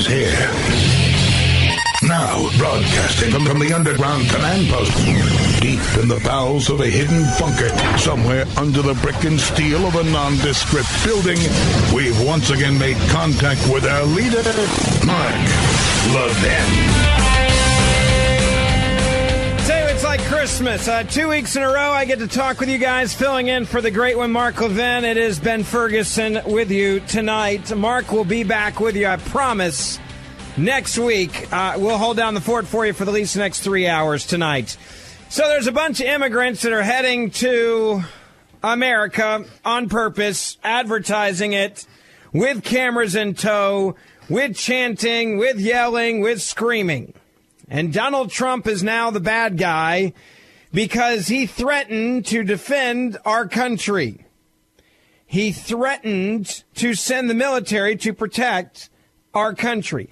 is here. Now, broadcasting from the underground command post, deep in the bowels of a hidden bunker, somewhere under the brick and steel of a nondescript building, we've once again made contact with our leader, Mark Levin. It's like Christmas. 2 weeks in a row, I get to talk with you guys, filling in for the great one, Mark Levin. It is Ben Ferguson with you tonight. Mark will be back with you, I promise, next week. We'll hold down the fort for you for at least the next 3 hours tonight. So there's a bunch of immigrants that are heading to America on purpose, advertising it with cameras in tow, with chanting, with yelling, with screaming. And Donald Trump is now the bad guy because he threatened to defend our country. He threatened to send the military to protect our country.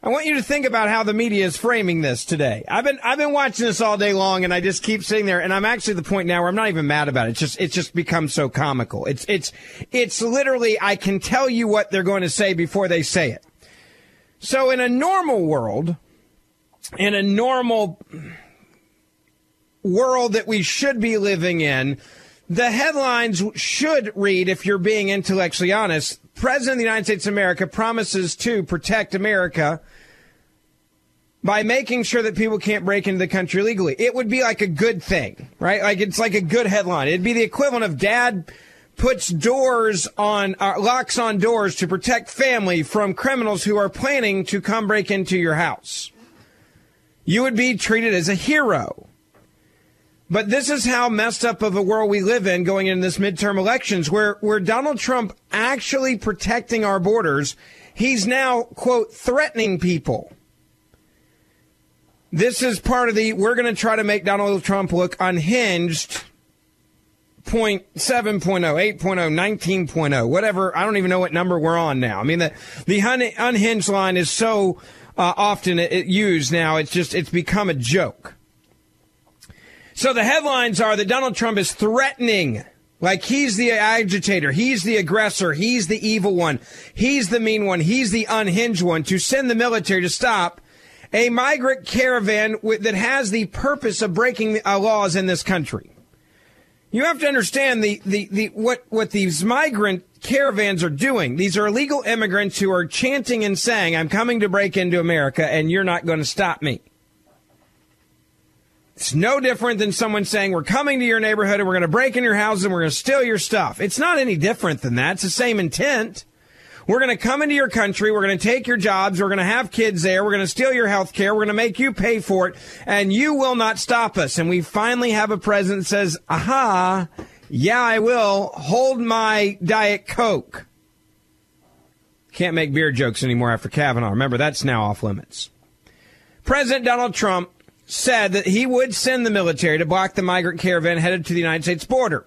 I want you to think about how the media is framing this today. I've been watching this all day long, and I just keep sitting there, and I'm actually at the point now where I'm not even mad about it. It's just become so comical. It's literally, I can tell you what they're going to say before they say it. So in a normal world, in a normal world that we should be living in, the headlines should read, if you're being intellectually honest, President of the United States of America promises to protect America by making sure that people can't break into the country legally. It would be like a good thing, right? Like it's like a good headline. It'd be the equivalent of dad puts doors on, locks on doors to protect family from criminals who are planning to come break into your house. You would be treated as a hero. But this is how messed up of a world we live in going into this midterm elections, where Donald Trump actually protecting our borders, he's now, quote, threatening people. This is part of the, we're going to try to make Donald Trump look unhinged, 0.7.0, 8.0, 19.0, whatever. I don't even know what number we're on now. I mean, the unhinged line is so often used now, it's become a joke. So the headlines are that Donald Trump is threatening, like he's the agitator, he's the aggressor, he's the evil one, he's the mean one, he's the unhinged one, to send the military to stop a migrant caravan that has the purpose of breaking laws in this country. You have to understand what these migrant caravans are doing. These are illegal immigrants who are chanting and saying, I'm coming to break into America and you're not going to stop me. It's no different than someone saying, we're coming to your neighborhood and we're going to break in your house and we're going to steal your stuff. It's not any different than that. It's the same intent. We're going to come into your country. We're going to take your jobs. We're going to have kids there. We're going to steal your health care. We're going to make you pay for it. And you will not stop us. And we finally have a president that says, aha, yeah, I will. Hold my Diet Coke. Can't make beer jokes anymore after Kavanaugh. Remember, that's now off limits. President Donald Trump said that he would send the military to block the migrant caravan headed to the United States border.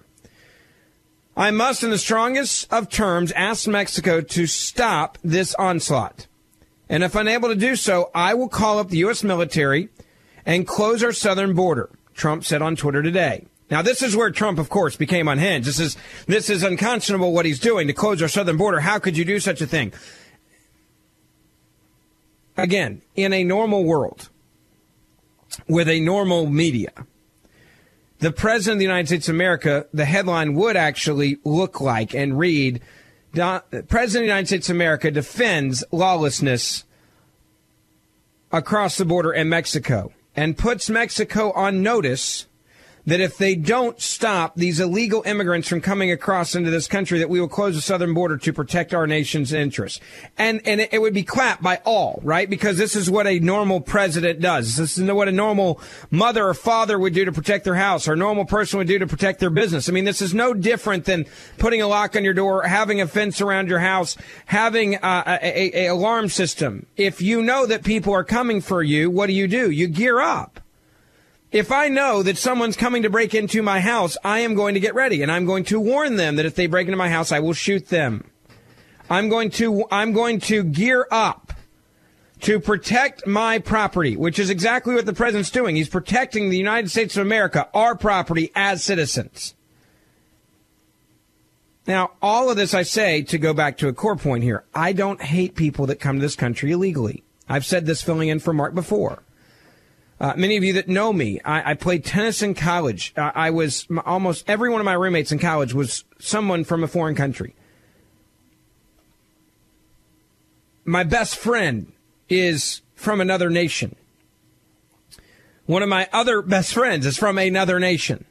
I must, in the strongest of terms, ask Mexico to stop this onslaught. And if unable to do so, I will call up the U.S. military and close our southern border, Trump said on Twitter today. Now, this is where Trump, of course, became unhinged. This is unconscionable what he's doing to close our southern border. How could you do such a thing? Again, in a normal world, with a normal media, the President of the United States of America, the headline would actually look like and read, President of the United States of America defends lawlessness across the border in Mexico and puts Mexico on notice that if they don't stop these illegal immigrants from coming across into this country, that we will close the southern border to protect our nation's interests. And it would be clapped by all, right? Because this is what a normal president does. This is what a normal mother or father would do to protect their house, or a normal person would do to protect their business. I mean, this is no different than putting a lock on your door, having a fence around your house, having a alarm system. If you know that people are coming for you, what do? You gear up. If I know that someone's coming to break into my house, I am going to get ready, and I'm going to warn them that if they break into my house, I will shoot them. I'm going to gear up to protect my property, which is exactly what the president's doing. He's protecting the United States of America, our property as citizens. Now, all of this I say to go back to a core point here. I don't hate people that come to this country illegally. I've said this filling in for Mark before. Many of you that know me, I played tennis in college. I was almost every one of my roommates in college was someone from a foreign country. My best friend is from another nation. One of my other best friends is from another nation.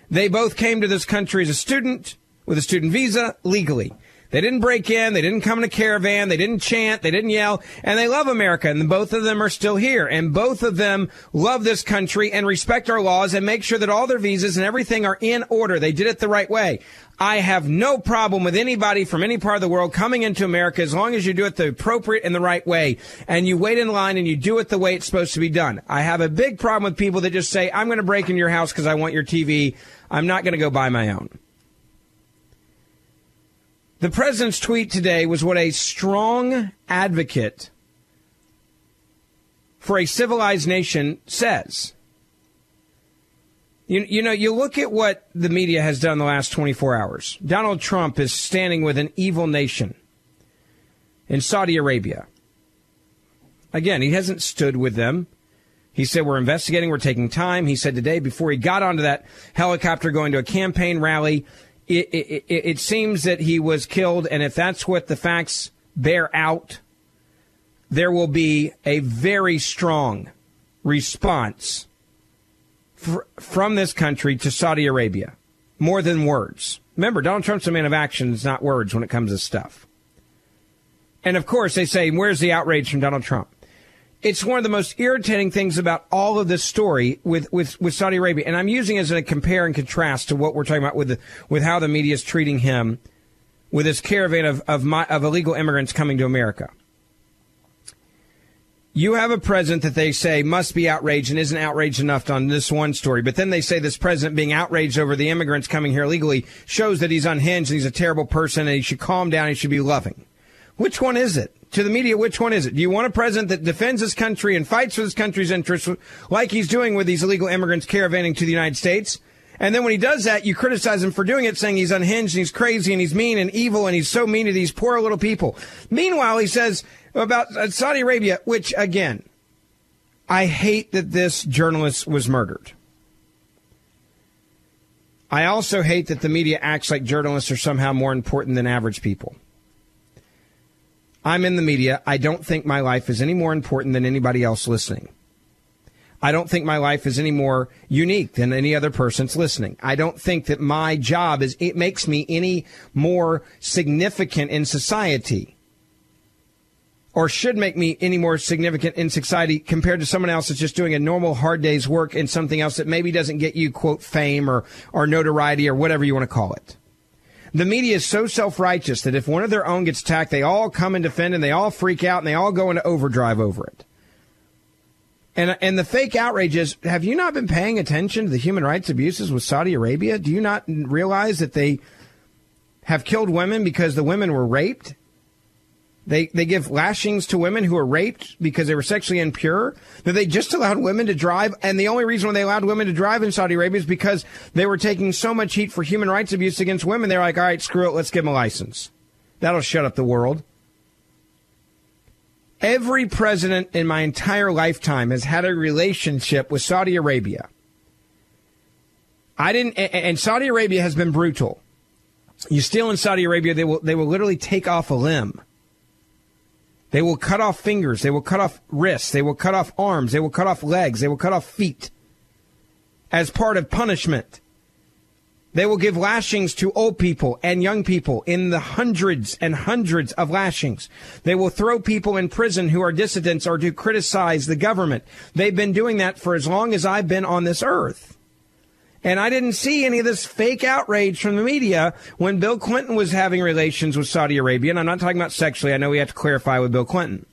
They both came to this country as a student with a student visa legally. They didn't break in. They didn't come in a caravan. They didn't chant. They didn't yell. And they love America. And both of them are still here. And both of them love this country and respect our laws and make sure that all their visas and everything are in order. They did it the right way. I have no problem with anybody from any part of the world coming into America as long as you do it the appropriate and the right way. And you wait in line and you do it the way it's supposed to be done. I have a big problem with people that just say, I'm going to break in your house because I want your TV. I'm not going to go buy my own. The president's tweet today was what a strong advocate for a civilized nation says. You know, you look at what the media has done the last 24 hours. Donald Trump is standing with an evil nation in Saudi Arabia. Again, he hasn't stood with them. He said, we're investigating, we're taking time. He said today, before he got onto that helicopter going to a campaign rally, it seems that he was killed, and if that's what the facts bear out, there will be a very strong response from this country to Saudi Arabia, more than words. Remember, Donald Trump's a man of actions, not words when it comes to stuff. And, of course, they say, where's the outrage from Donald Trump? It's one of the most irritating things about all of this story with Saudi Arabia. And I'm using it as a compare and contrast to what we're talking about with how the media is treating him with this caravan of illegal immigrants coming to America. You have a president that they say must be outraged and isn't outraged enough on this one story. But then they say this president being outraged over the immigrants coming here illegally shows that he's unhinged and he's a terrible person and he should calm down. He should be loving. Which one is it? To the media, which one is it? Do you want a president that defends his country and fights for this country's interests like he's doing with these illegal immigrants caravanning to the United States? And then when he does that, you criticize him for doing it, saying he's unhinged and he's crazy and he's mean and evil and he's so mean to these poor little people. Meanwhile, he says about Saudi Arabia, which, again, I hate that this journalist was murdered. I also hate that the media acts like journalists are somehow more important than average people. I'm in the media. I don't think my life is any more important than anybody else listening. I don't think my life is any more unique than any other person's listening. I don't think that my job it makes me any more significant in society or should make me any more significant in society compared to someone else that's just doing a normal hard day's work in something else that maybe doesn't get you, quote, fame or notoriety or whatever you want to call it. The media is so self-righteous that if one of their own gets attacked, they all come and defend and they all freak out and they all go into overdrive over it. And the fake outrage is, have you not been paying attention to the human rights abuses with Saudi Arabia? Do you not realize that they have killed women because the women were raped? They give lashings to women who are raped because they were sexually impure. That they just allowed women to drive. And the only reason why they allowed women to drive in Saudi Arabia is because they were taking so much heat for human rights abuse against women. They're like, all right, screw it. Let's give them a license. That'll shut up the world. Every president in my entire lifetime has had a relationship with Saudi Arabia. And Saudi Arabia has been brutal. You steal in Saudi Arabia, they will literally take off a limb. They will cut off fingers. They will cut off wrists. They will cut off arms. They will cut off legs. They will cut off feet as part of punishment. They will give lashings to old people and young people in the hundreds and hundreds of lashings. They will throw people in prison who are dissidents or to criticize the government. They've been doing that for as long as I've been on this earth. And I didn't see any of this fake outrage from the media when Bill Clinton was having relations with Saudi Arabia. And I'm not talking about sexually. I know we have to clarify with Bill Clinton.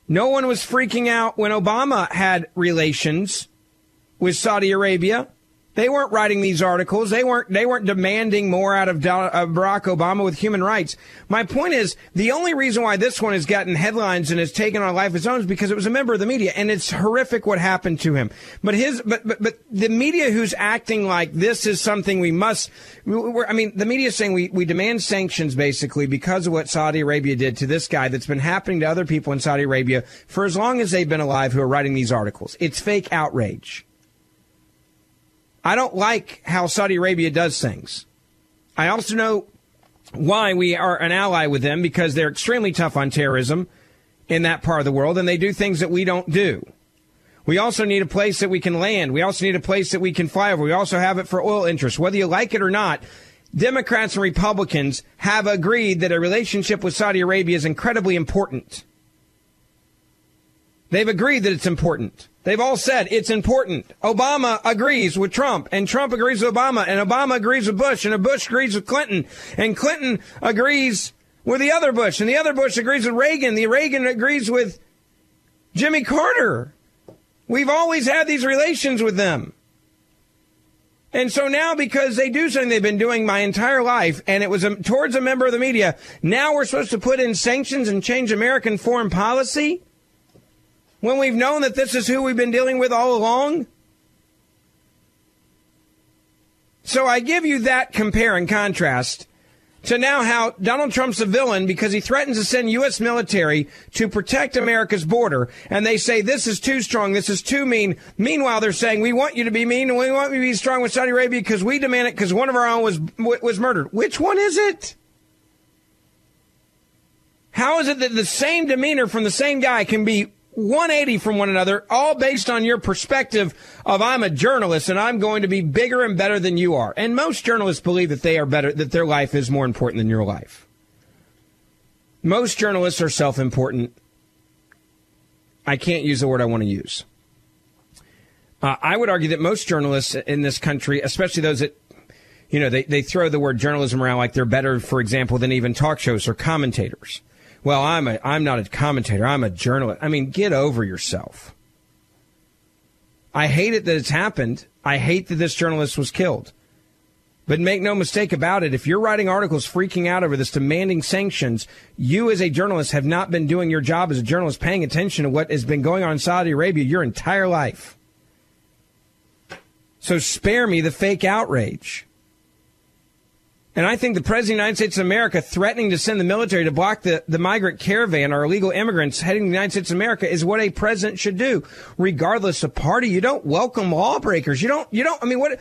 No one was freaking out when Obama had relations with Saudi Arabia. They weren't writing these articles. They weren't demanding more out of Barack Obama with human rights. My point is, the only reason why this one has gotten headlines and has taken on a life of its own is because it was a member of the media, and it's horrific what happened to him. But the media who's acting like this is something we must. The media is saying we demand sanctions basically because of what Saudi Arabia did to this guy that's been happening to other people in Saudi Arabia for as long as they've been alive who are writing these articles. It's fake outrage. I don't like how Saudi Arabia does things. I also know why we are an ally with them, because they're extremely tough on terrorism in that part of the world, and they do things that we don't do. We also need a place that we can land. We also need a place that we can fly over. We also have it for oil interests. Whether you like it or not, Democrats and Republicans have agreed that a relationship with Saudi Arabia is incredibly important. They've agreed that it's important. They've all said it's important. Obama agrees with Trump, and Trump agrees with Obama, and Obama agrees with Bush, and Bush agrees with Clinton, and Clinton agrees with the other Bush, and the other Bush agrees with Reagan. The Reagan agrees with Jimmy Carter. We've always had these relations with them. And so now, because they do something they've been doing my entire life, and it was towards a member of the media, now we're supposed to put in sanctions and change American foreign policy? When we've known that this is who we've been dealing with all along? So I give you that compare and contrast to now how Donald Trump's a villain because he threatens to send U.S. military to protect America's border. And they say this is too strong, this is too mean. Meanwhile, they're saying we want you to be mean and we want you to be strong with Saudi Arabia because we demand it because one of our own was murdered. Which one is it? How is it that the same demeanor from the same guy can be 180 from one another, all based on your perspective of I'm a journalist and I'm going to be bigger and better than you are? And most journalists believe that they are better, that their life is more important than your life. Most journalists are self-important. I can't use the word I want to use. I would argue that most journalists in this country, especially those that, they throw the word journalism around like they're better, for example, than even talk shows or commentators. Well, I'm not a commentator. I'm a journalist. I mean, get over yourself. I hate it that it's happened. I hate that this journalist was killed. But make no mistake about it, if you're writing articles freaking out over this, demanding sanctions, you as a journalist have not been doing your job as a journalist, paying attention to what has been going on in Saudi Arabia your entire life. So spare me the fake outrage. And I think the President of the United States of America threatening to send the military to block the migrant caravan or illegal immigrants heading to the United States of America is what a president should do, regardless of party. You don't welcome lawbreakers. You don't, I mean, what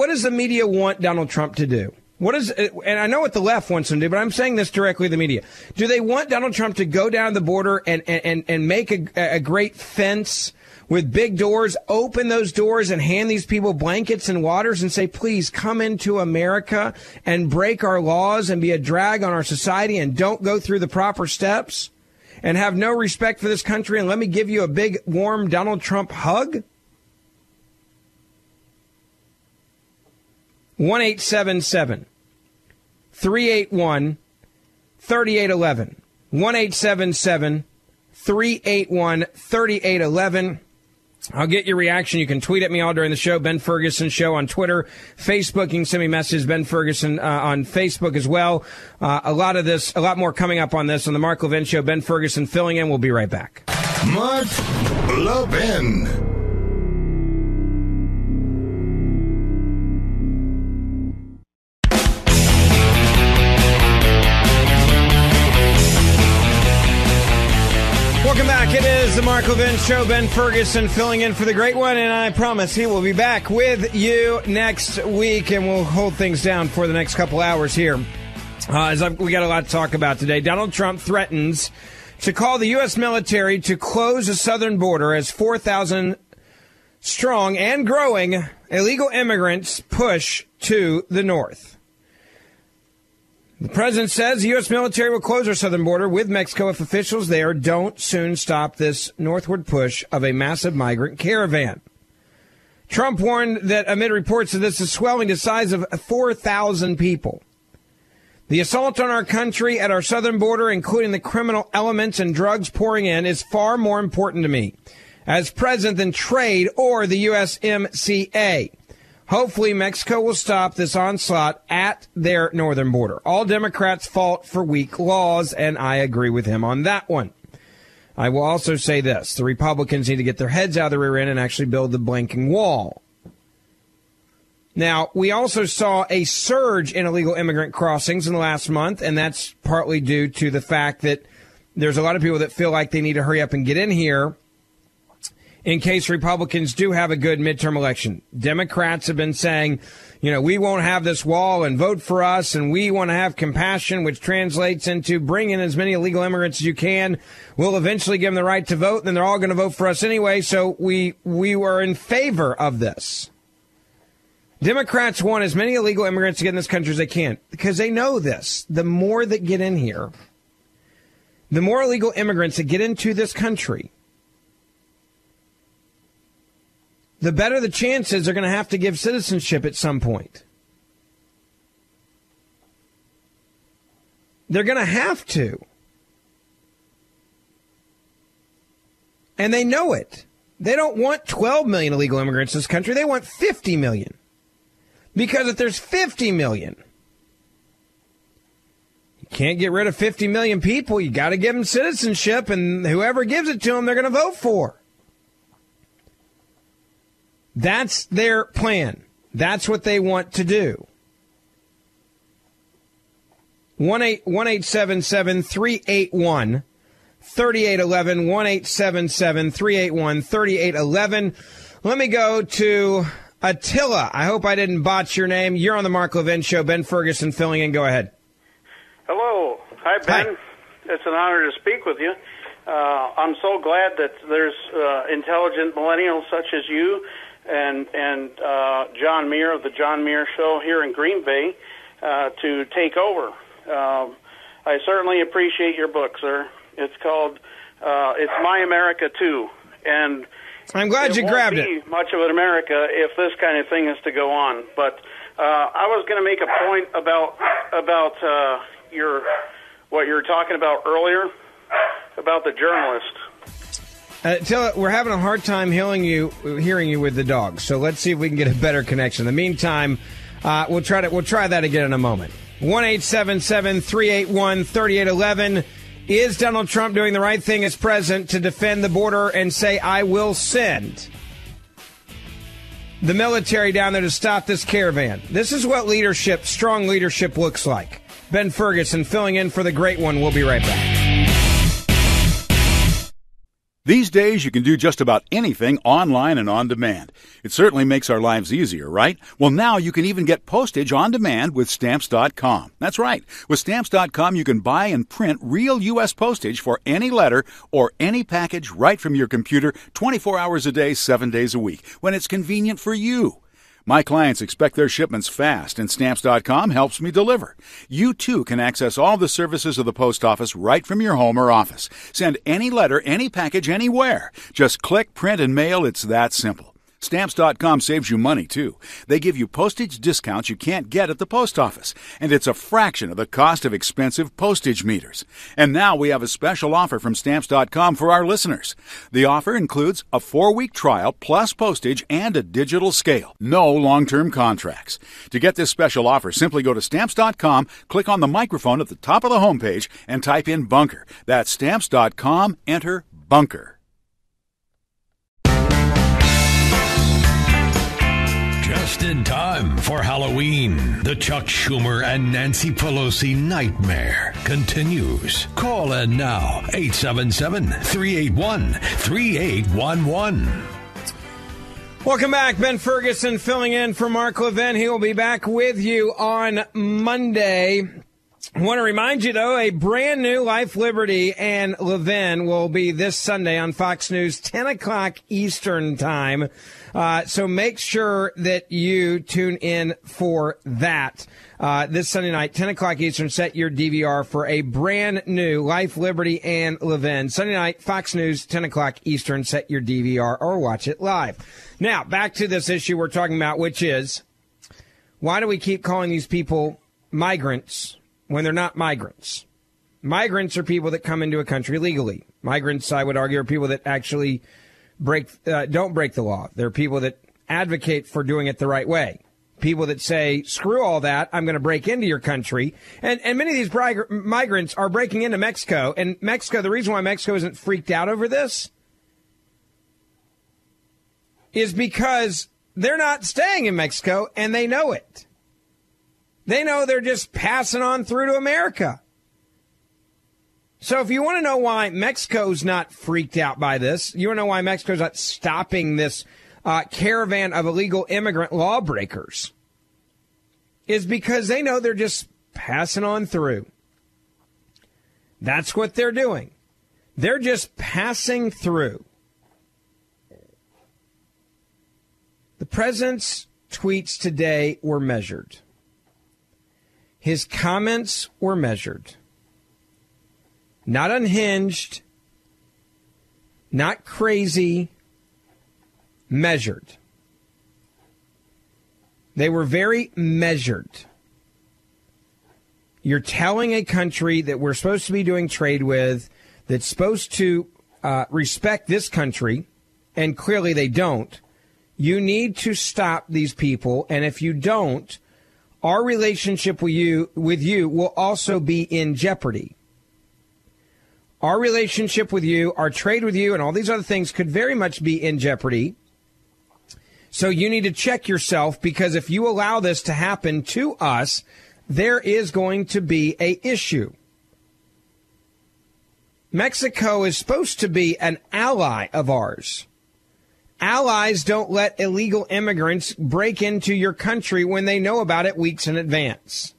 does the media want Donald Trump to do? And I know what the left wants him to do, but I'm saying this directly to the media. Do they want Donald Trump to go down the border and make a great fence with big doors, open those doors and hand these people blankets and waters and say, please come into America and break our laws and be a drag on our society and don't go through the proper steps and have no respect for this country and let me give you a big, warm Donald Trump hug? 1-877-381-3811. 1-877-381-3811. I'll get your reaction. You can tweet at me all during the show. Ben Ferguson Show on Twitter. Facebook, you can send me messages. Ben Ferguson on Facebook as well. A lot more coming up on this on the Mark Levin Show. Ben Ferguson filling in. We'll be right back. Mark Levin. Welcome back. It is the Mark Levin Show. Ben Ferguson filling in for the great one, and I promise he will be back with you next week, and we'll hold things down for the next couple hours here. We got a lot to talk about today. Donald Trump threatens to call the U.S. military to close the southern border as 4,000 strong and growing illegal immigrants push to the north. The president says the U.S. military will close our southern border with Mexico if officials there don't soon stop this northward push of a massive migrant caravan. Trump warned that amid reports of this is swelling to the size of 4,000 people. The assault on our country at our southern border, including the criminal elements and drugs pouring in, is far more important to me as president than trade or the USMCA. Hopefully, Mexico will stop this onslaught at their northern border. All Democrats fault for weak laws, and I agree with him on that one. I will also say this. The Republicans need to get their heads out of the rear end and actually build the blinking wall. Now, we also saw a surge in illegal immigrant crossings in the last month, and that's partly due to the fact that there's a lot of people that feel like they need to hurry up and get in here in case Republicans do have a good midterm election. Democrats have been saying, we won't have this wall and vote for us, and we want to have compassion, which translates into bring in as many illegal immigrants as you can. We'll eventually give them the right to vote, and then they're all going to vote for us anyway, so we were in favor of this. Democrats want as many illegal immigrants to get in this country as they can because they know this. The more that get in here, the more illegal immigrants that get into this country, the better the chances they're going to have to give citizenship at some point. They're going to have to. And they know it. They don't want 12 million illegal immigrants in this country. They want 50 million. Because if there's 50 million, you can't get rid of 50 million people. You got to give them citizenship, and whoever gives it to them, they're going to vote for. That's their plan. That's what they want to do. 1-877-381-3811. 1-877-381-3811. Let me go to Attila. I hope I didn't botch your name. You're on the Mark Levin Show. Ben Ferguson filling in. Go ahead. Hello. Hi, Ben. Hi. It's an honor to speak with you. I'm so glad that there's intelligent millennials such as you and John Muir of the John Muir Show here in Green Bay to take over. I certainly appreciate your book, sir. It's called It's My America Too. And I'm glad you grabbed it. It won't be much of an America if this kind of thing is to go on. But I was going to make a point about what you were talking about earlier about the journalist. We're having a hard time hearing you with the dog. So let's see if we can get a better connection. In the meantime, we'll try that again in a moment. 1-877-381-3811. Is Donald Trump doing the right thing as president to defend the border and say, I will send the military down there to stop this caravan? This is what strong leadership looks like. Ben Ferguson filling in for the great one. We'll be right back. These days, you can do just about anything online and on demand. It certainly makes our lives easier, right? Well, now you can even get postage on demand with Stamps.com. That's right. With Stamps.com, you can buy and print real U.S. postage for any letter or any package right from your computer 24 hours a day, 7 days a week, when it's convenient for you. My clients expect their shipments fast, and Stamps.com helps me deliver. You, too, can access all the services of the post office right from your home or office. Send any letter, any package, anywhere. Just click, print, and mail. It's that simple. Stamps.com saves you money, too. They give you postage discounts you can't get at the post office, and it's a fraction of the cost of expensive postage meters. And now we have a special offer from Stamps.com for our listeners. The offer includes a 4-week trial plus postage and a digital scale. No long-term contracts. To get this special offer, simply go to Stamps.com, click on the microphone at the top of the homepage, and type in Bunker. That's Stamps.com, enter Bunker. Just in time for Halloween, the Chuck Schumer and Nancy Pelosi nightmare continues. Call in now, 877-381-3811. Welcome back. Ben Ferguson filling in for Mark Levin. He will be back with you on Monday. I want to remind you, though, a brand new Life, Liberty, and Levin will be this Sunday on Fox News, 10 o'clock Eastern Time. So make sure that you tune in for that. This Sunday night, 10 o'clock Eastern, set your DVR for a brand new Life, Liberty, and Levin. Sunday night, Fox News, 10 o'clock Eastern, set your DVR or watch it live. Now, back to this issue we're talking about, which is, why do we keep calling these people migrants when they're not migrants? Migrants are people that come into a country legally. Migrants, I would argue, are people that actually don't break the law. They're people that advocate for doing it the right way. People that say, screw all that, I'm going to break into your country. And many of these migrants are breaking into Mexico. And Mexico, the reason why Mexico isn't freaked out over this is because they're not staying in Mexico, and they know it. They know they're just passing on through to America. So if you want to know why Mexico's not freaked out by this, you want to know why Mexico's not stopping this caravan of illegal immigrant lawbreakers, is because they know they're just passing on through. That's what they're doing. They're just passing through. The president's tweets today were measured. His comments were measured. Not unhinged, not crazy, measured. They were very measured. You're telling a country that we're supposed to be doing trade with, that's supposed to respect this country, and clearly they don't. You need to stop these people, and if you don't, our relationship with you will also be in jeopardy. Our relationship with you, our trade with you, and all these other things could very much be in jeopardy. So you need to check yourself, because if you allow this to happen to us, there is going to be an issue. Mexico is supposed to be an ally of ours. Allies don't let illegal immigrants break into your country when they know about it weeks in advance.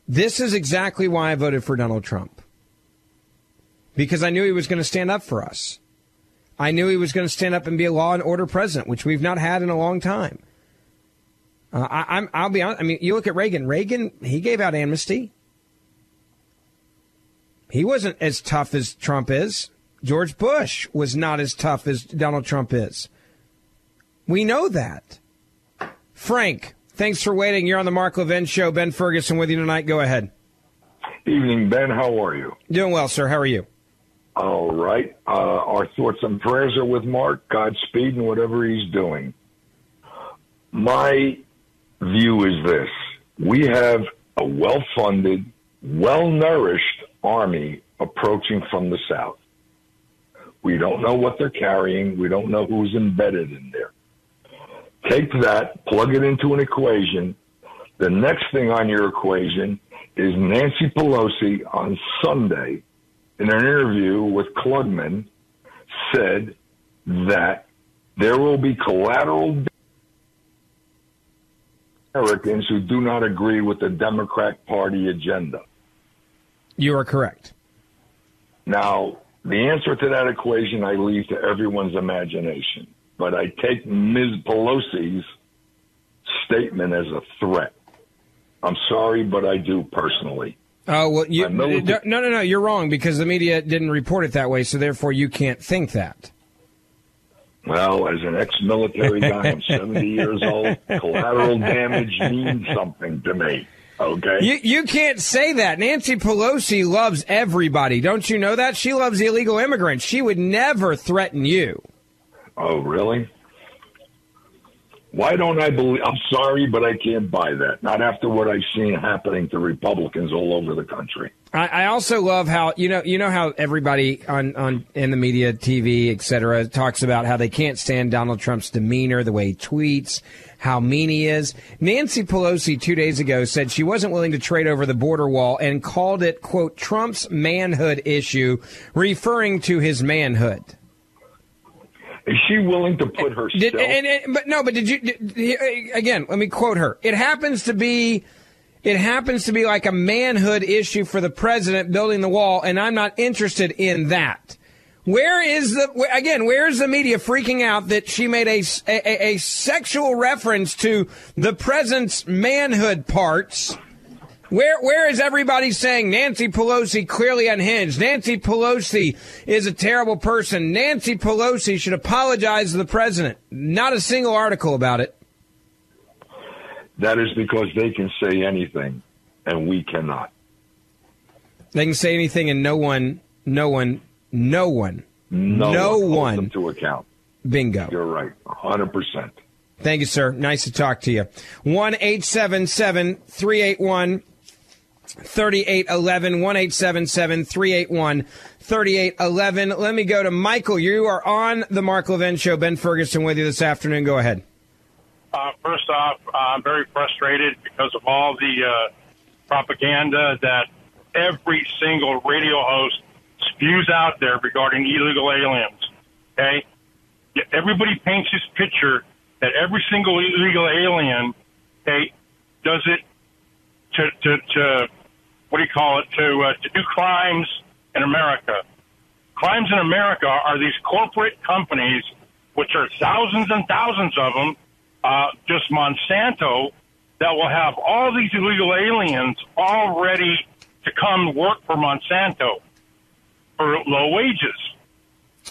This is exactly why I voted for Donald Trump. Because I knew he was going to stand up for us. I knew he was going to stand up and be a law and order president, which we've not had in a long time. I'll be honest. I mean, you look at Reagan. Reagan, he gave out amnesty. He wasn't as tough as Trump is. George Bush was not as tough as Donald Trump is. We know that. Frank, thanks for waiting. You're on the Mark Levin Show. Ben Ferguson with you tonight. Go ahead. Evening, Ben. How are you? Doing well, sir. How are you? All right. Our thoughts and prayers are with Mark. Godspeed in whatever he's doing. My view is this. We have a well-funded, well-nourished army approaching from the south. We don't know what they're carrying. We don't know who's embedded in there. Take that, plug it into an equation. The next thing on your equation is Nancy Pelosi on Sunday in an interview with Klugman said that there will be collateral Americans who do not agree with the Democrat Party agenda. You are correct. Now, the answer to that equation I leave to everyone's imagination, but I take Ms. Pelosi's statement as a threat. I'm sorry, but I do personally. Oh, well, no, you're wrong, because the media didn't report it that way, so therefore you can't think that. Well, as an ex-military guy, I'm 70 years old. Collateral damage means something to me. Okay. You can't say that. Nancy Pelosi loves everybody. Don't you know that? She loves illegal immigrants. She would never threaten you. Oh, really? Why don't I believe? I'm sorry, but I can't buy that. Not after what I've seen happening to Republicans all over the country. I also love how you know how everybody on in the media, TV, etc., talks about how they can't stand Donald Trump's demeanor, the way he tweets, how mean he is. Nancy Pelosi 2 days ago said she wasn't willing to trade over the border wall and called it, quote, Trump's manhood issue, referring to his manhood. Is she willing to put herself? Again, let me quote her. It happens to be like a manhood issue for the president building the wall, and I'm not interested in that. Where is the media freaking out that she made a sexual reference to the president's manhood parts? Where is everybody saying Nancy Pelosi clearly unhinged? Nancy Pelosi is a terrible person. Nancy Pelosi should apologize to the president. Not a single article about it. That is because they can say anything, and we cannot. They can say anything, and no one No one holds one. them to account. Bingo. You're right, 100%. Thank you, sir. Nice to talk to you. 1-877-381-3811. 1-877-381-3811. Let me go to Michael. You are on the Mark Levin Show. Ben Ferguson with you this afternoon. Go ahead. First off, I'm very frustrated because of all the propaganda that every single radio host spews out there regarding illegal aliens. Okay? Everybody paints this picture that every single illegal alien, okay, does it to what do you call it, to do crimes in America. Crimes in America are these corporate companies, which are thousands and thousands of them, just Monsanto, that will have all these illegal aliens all ready to come work for Monsanto for low wages.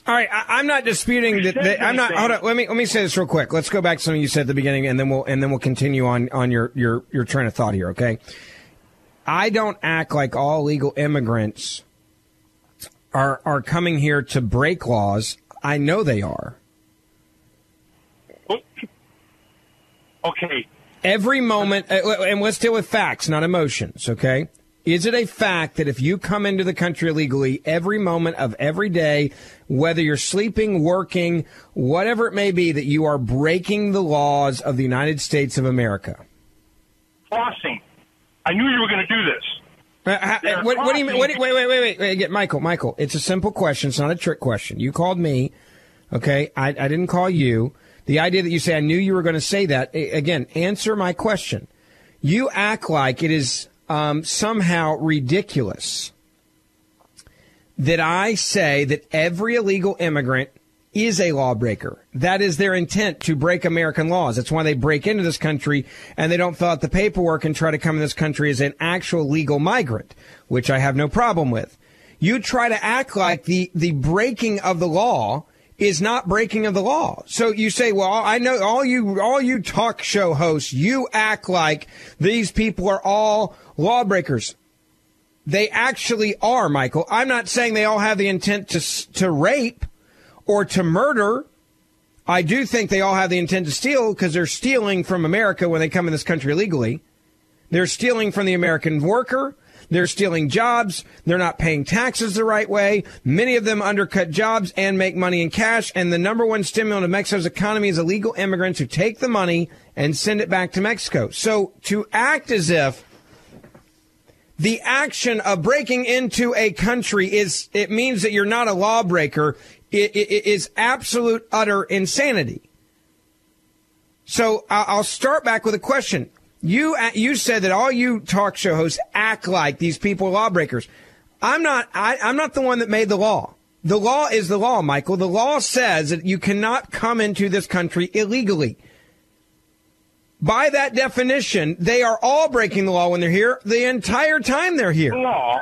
All right, I'm not disputing that. I'm not. Hold on. Let me say this real quick. Let's go back to something you said at the beginning, and then we'll continue on your train of thought here. Okay. I don't act like all illegal immigrants are coming here to break laws. I know they are. Okay. Every moment, and let's deal with facts, not emotions. Okay. Is it a fact that if you come into the country illegally, every moment of every day, whether you're sleeping, working, whatever it may be, that you are breaking the laws of the United States of America? Crossing. I knew you were going to do this. What do you mean? Wait, Michael, it's a simple question. It's not a trick question. You called me, okay? I didn't call you. The idea that you say, I knew you were going to say that, again, answer my question. You act like it is somehow ridiculous that I say that every illegal immigrant is a lawbreaker. That is their intent, to break American laws. That's why they break into this country and they don't fill out the paperwork and try to come in this country as an actual legal migrant, which I have no problem with. You try to act like the breaking of the law is not breaking of the law. So you say, well, I know all you talk show hosts, you act like these people are all lawbreakers. They actually are, Michael. I'm not saying they all have the intent to rape or to murder. I do think they all have the intent to steal, because they're stealing from America when they come in this country illegally. They're stealing from the American worker. They're stealing jobs. They're not paying taxes the right way. Many of them undercut jobs and make money in cash. And the number one stimulant of Mexico's economy is illegal immigrants who take the money and send it back to Mexico. So to act as if the action of breaking into a country it means that you're not a lawbreaker, it is absolute, utter insanity. So I'll start back with a question. You said that all you talk show hosts act like these people are lawbreakers. I'm not the one that made the law. The law is the law, Michael. The law says that you cannot come into this country illegally. By that definition, they are all breaking the law when they're here the entire time they're here. Law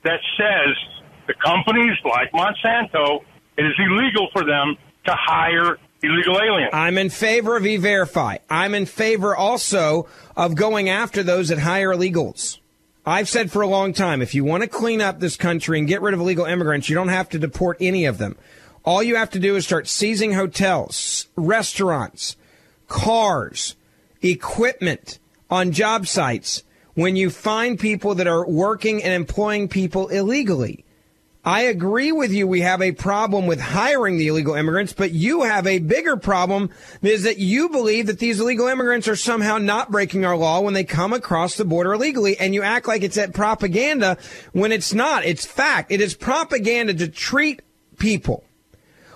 that says the companies like Monsanto, it is illegal for them to hire illegal aliens. I'm in favor of E-Verify. I'm in favor also of going after those that hire illegals. I've said for a long time, if you want to clean up this country and get rid of illegal immigrants, you don't have to deport any of them. All you have to do is start seizing hotels, restaurants, cars, equipment on job sites when you find people that are working and employing people illegally. I agree with you. We have a problem with hiring the illegal immigrants, but you have a bigger problem, is that you believe that these illegal immigrants are somehow not breaking our law when they come across the border illegally, and you act like it's that propaganda when it's not. It's fact. It is propaganda to treat people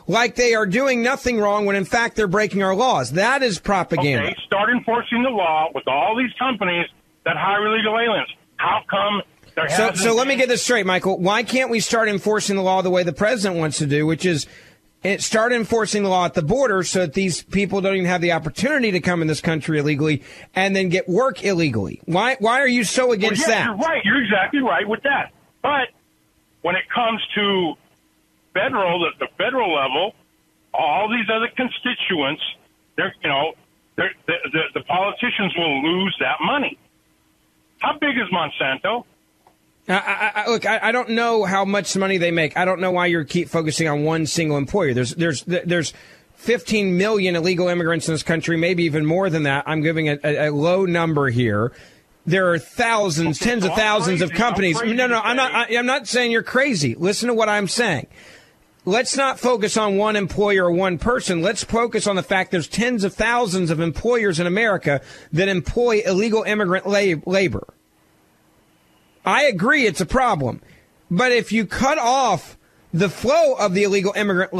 like they are doing nothing wrong when in fact they're breaking our laws. That is propaganda. Okay, start enforcing the law with all these companies that hire illegal aliens. How come there hasn't So let me get this straight, Michael. Why can't we start enforcing the law the way the president wants to do, which is start enforcing the law at the border so that these people don't even have the opportunity to come in this country illegally and then get work illegally? Why are you so against that? You're right. You're exactly right with that. But when it comes to the federal level, all these other constituents, the politicians will lose that money. How big is Monsanto? Look, I don't know how much money they make. I don't know why you keep focusing on one single employer. There's 15 million illegal immigrants in this country, maybe even more than that. I'm giving a low number here. There are thousands, tens of thousands of companies. No, I'm not saying you're crazy. Listen to what I'm saying. Let's not focus on one employer or one person. Let's focus on the fact there's tens of thousands of employers in America that employ illegal immigrant labor. I agree it's a problem. But if you cut off the flow of the illegal immigrant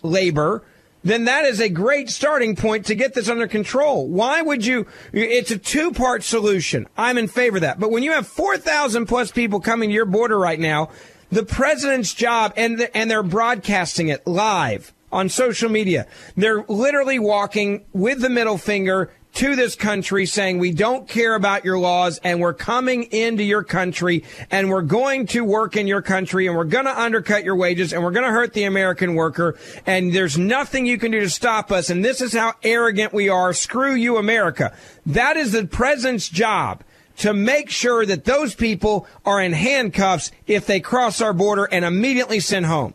labor, then that is a great starting point to get this under control. Why would you? It's a two-part solution. I'm in favor of that. But when you have 4,000 plus people coming to your border right now, the president's job, and they're broadcasting it live on social media. They're literally walking with the middle finger to this country saying, we don't care about your laws and we're coming into your country and we're going to work in your country and we're going to undercut your wages and we're going to hurt the American worker and there's nothing you can do to stop us. And this is how arrogant we are. Screw you, America. That is the president's job, to make sure that those people are in handcuffs if they cross our border and immediately sent home.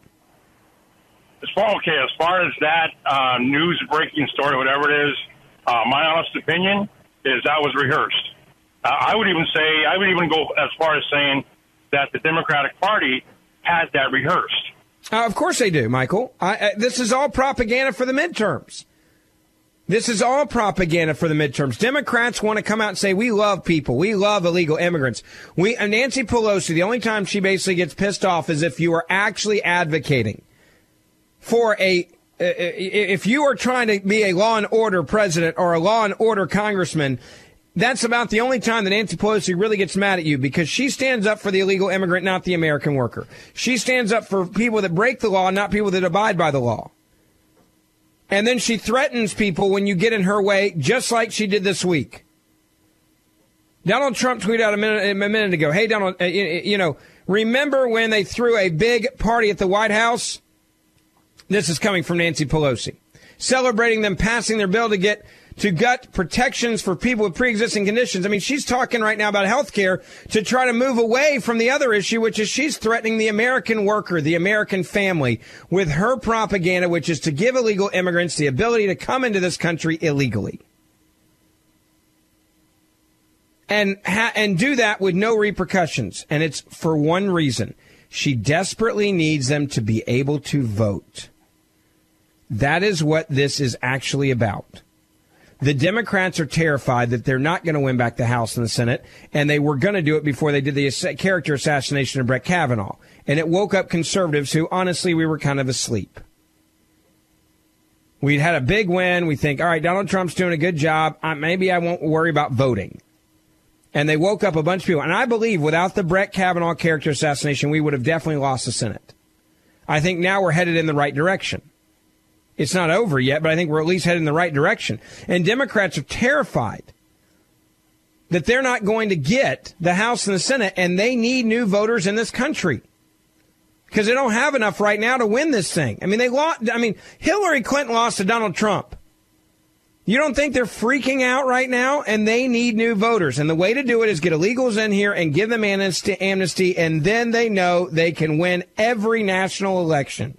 As far as that news breaking story, whatever it is, my honest opinion is that was rehearsed. I would even go as far as saying that the Democratic Party had that rehearsed. Of course they do, Michael. This is all propaganda for the midterms. This is all propaganda for the midterms. Democrats want to come out and say, we love people. We love illegal immigrants. Nancy Pelosi, the only time she basically gets pissed off is if you are actually advocating for if you are trying to be a law and order president or a law and order congressman. That's about the only time that Nancy Pelosi really gets mad at you, because she stands up for the illegal immigrant, not the American worker. She stands up for people that break the law, not people that abide by the law. And then she threatens people when you get in her way, just like she did this week. Donald Trump tweeted out a minute ago, hey, Donald, remember when they threw a big party at the White House? This is coming from Nancy Pelosi. Celebrating them passing their bill to gut protections for people with pre-existing conditions. I mean, she's talking right now about health care to try to move away from the other issue, which is she's threatening the American worker, the American family, with her propaganda, which is to give illegal immigrants the ability to come into this country illegally. And do that with no repercussions. And it's for one reason. She desperately needs them to be able to vote. That is what this is actually about. The Democrats are terrified that they're not going to win back the House and the Senate, and they were going to do it before they did the character assassination of Brett Kavanaugh. And it woke up conservatives who, honestly, we were kind of asleep. We'd had a big win. We think, all right, Donald Trump's doing a good job. Maybe I won't worry about voting. And they woke up a bunch of people. And I believe without the Brett Kavanaugh character assassination, we would have definitely lost the Senate. I think now we're headed in the right direction. It's not over yet, but I think we're at least headed in the right direction. And Democrats are terrified that they're not going to get the House and the Senate, and they need new voters in this country because they don't have enough right now to win this thing. I mean, Hillary Clinton lost to Donald Trump. You don't think they're freaking out right now? And they need new voters. And the way to do it is get illegals in here and give them amnesty, and then they know they can win every national election.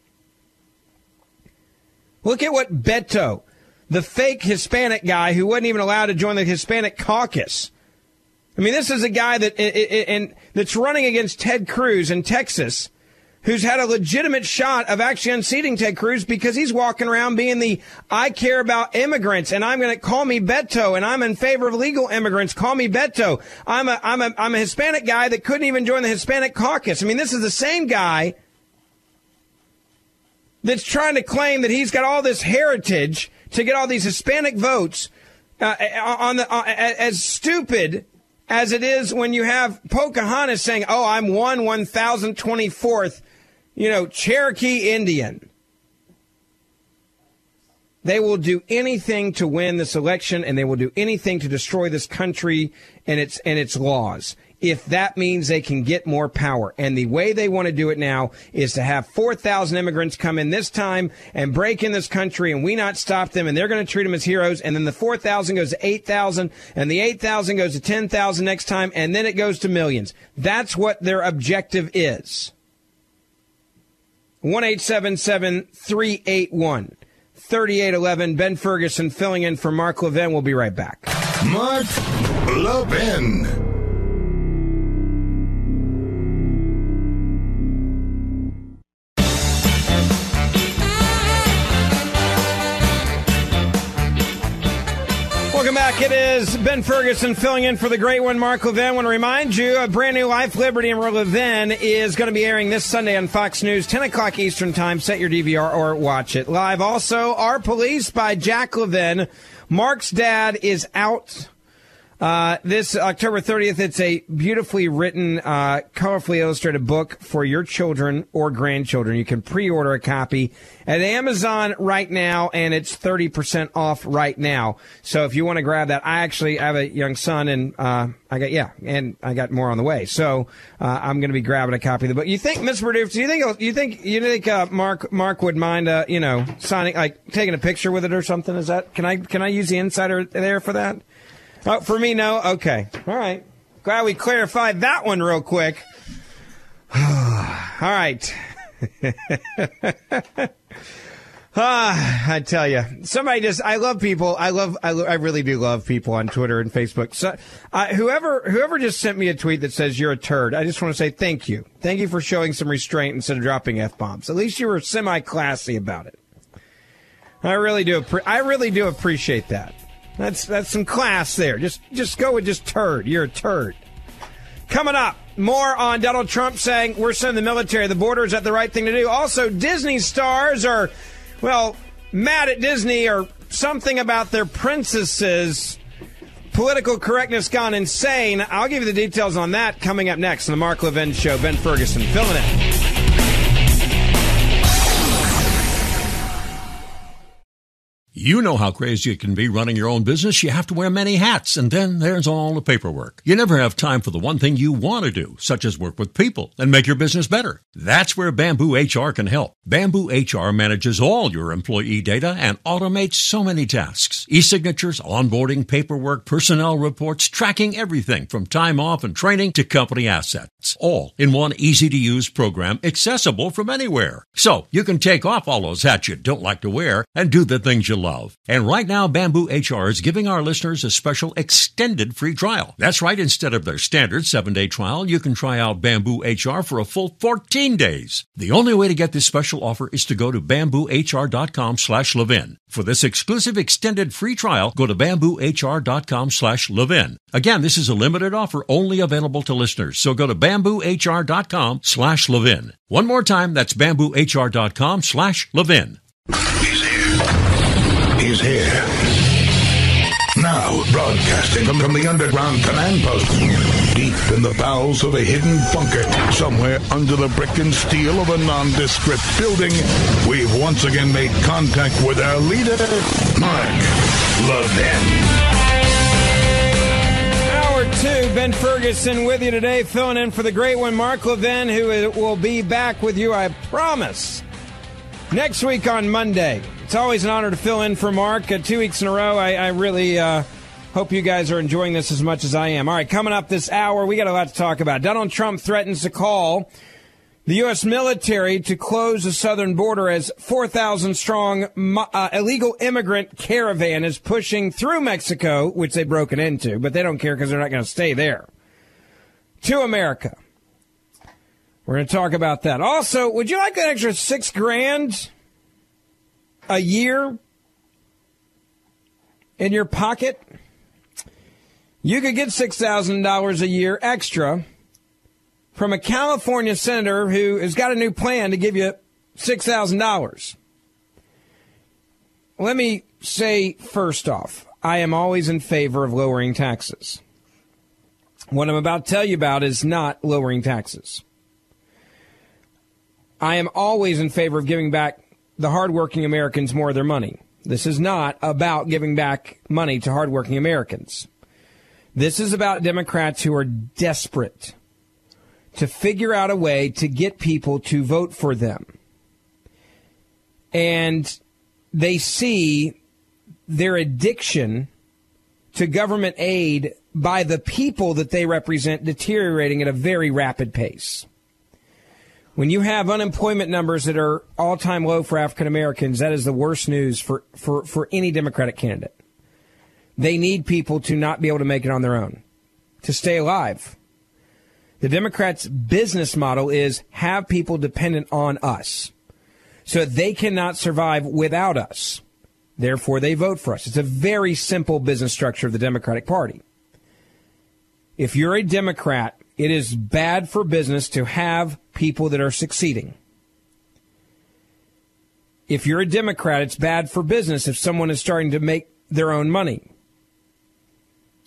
Look at what Beto, the fake Hispanic guy who wasn't even allowed to join the Hispanic caucus. I mean, this is a guy that's running against Ted Cruz in Texas, who's had a legitimate shot of actually unseating Ted Cruz because he's walking around being the I care about immigrants and I'm going to call me Beto and I'm in favor of legal immigrants. Call me Beto. I'm a Hispanic guy that couldn't even join the Hispanic caucus. I mean, this is the same guy that's trying to claim that he's got all this heritage to get all these Hispanic votes, as stupid as it is when you have Pocahontas saying, "Oh, I'm 1/1024th, Cherokee Indian." They will do anything to win this election, and they will do anything to destroy this country and its laws. if that means they can get more power. And the way they want to do it now is to have 4,000 immigrants come in this time and break in this country, and we not stop them, and they're going to treat them as heroes. And then the 4,000 goes to 8,000, and the 8,000 goes to 10,000 next time, and then it goes to millions. That's what their objective is. 1-877-381-3811. Ben Ferguson filling in for Mark Levin. We'll be right back. Mark Levin. Welcome back. It is Ben Ferguson filling in for the great one, Mark Levin. I want to remind you, a brand new Life, Liberty, and Levin is going to be airing this Sunday on Fox News, 10 o'clock Eastern Time. Set your DVR or watch it live. Also, Our Police by Jack Levin. Mark's dad is out this October 30th. It's a beautifully written, colorfully illustrated book for your children or grandchildren. You can pre-order a copy at Amazon right now, and it's 30% off right now. So if you want to grab that, I have a young son, and I got more on the way. So I'm going to be grabbing a copy of the book. You think, Mr. Producer, you think Mark would mind signing, like taking a picture with it or something? Is that can I use the insider there for that? Oh, for me, no? Okay. All right. Glad we clarified that one real quick. All right. I tell you, I love people. I really do love people on Twitter and Facebook. So, whoever just sent me a tweet that says you're a turd, I just want to say thank you. Thank you for showing some restraint instead of dropping F-bombs. At least you were semi-classy about it. I really do appreciate that. That's some class there. Just go with just turd. You're a turd. Coming up, more on Donald Trump saying we're sending the military. The border is the right thing to do. Also, Disney stars are, mad at Disney or something about their princesses. Political correctness gone insane. I'll give you the details on that coming up next on the Mark Levin Show. Ben Ferguson filling in. You know how crazy it can be running your own business. You have to wear many hats, and then there's all the paperwork. You never have time for the one thing you want to do, such as work with people and make your business better. That's where Bamboo HR can help. Bamboo HR manages all your employee data and automates so many tasks. E-signatures, onboarding, paperwork, personnel reports, tracking everything from time off and training to company assets. All in one easy-to-use program accessible from anywhere. So you can take off all those hats you don't like to wear and do the things you love. And right now, Bamboo HR is giving our listeners a special extended free trial. That's right. Instead of their standard 7-day trial, you can try out Bamboo HR for a full 14 days. The only way to get this special offer is to go to bamboohr.com/Levin. For this exclusive extended free trial, go to bamboohr.com/Levin. Again, this is a limited offer only available to listeners. So go to bamboohr.com/Levin. One more time, that's bamboohr.com/Levin. He's here. Now, broadcasting from the underground command post, deep in the bowels of a hidden bunker, somewhere under the brick and steel of a nondescript building, we've once again made contact with our leader, Mark Levin. Hour 2, Ben Ferguson with you today, filling in for the great one, Mark Levin, who will be back with you, I promise, next week on Monday. It's always an honor to fill in for Mark. 2 weeks in a row. I really hope you guys are enjoying this as much as I am. All right, coming up this hour, we got a lot to talk about. Donald Trump threatens to call the U.S. military to close the southern border as 4,000-strong illegal immigrant caravan is pushing through Mexico, which they've broken into, but they don't care because they're not going to stay there, to America. We're going to talk about that. Also, would you like an extra $6,000 a year in your pocket? You could get $6,000 a year extra from a California senator who has got a new plan to give you $6,000. Let me say first off, I am always in favor of lowering taxes. What I'm about to tell you about is not lowering taxes. I am always in favor of giving back the hardworking Americans more of their money. This is not about giving back money to hardworking Americans. This is about Democrats who are desperate to figure out a way to get people to vote for them. And they see their addiction to government aid by the people that they represent deteriorating at a very rapid pace. When you have unemployment numbers that are all-time low for African Americans, that is the worst news for any Democratic candidate. They need people to not be able to make it on their own, to stay alive. The Democrats' business model is have people dependent on us so that they cannot survive without us. Therefore, they vote for us. It's a very simple business structure of the Democratic Party. If you're a Democrat, it is bad for business to have people that are succeeding. If you're a Democrat, it's bad for business if someone is starting to make their own money.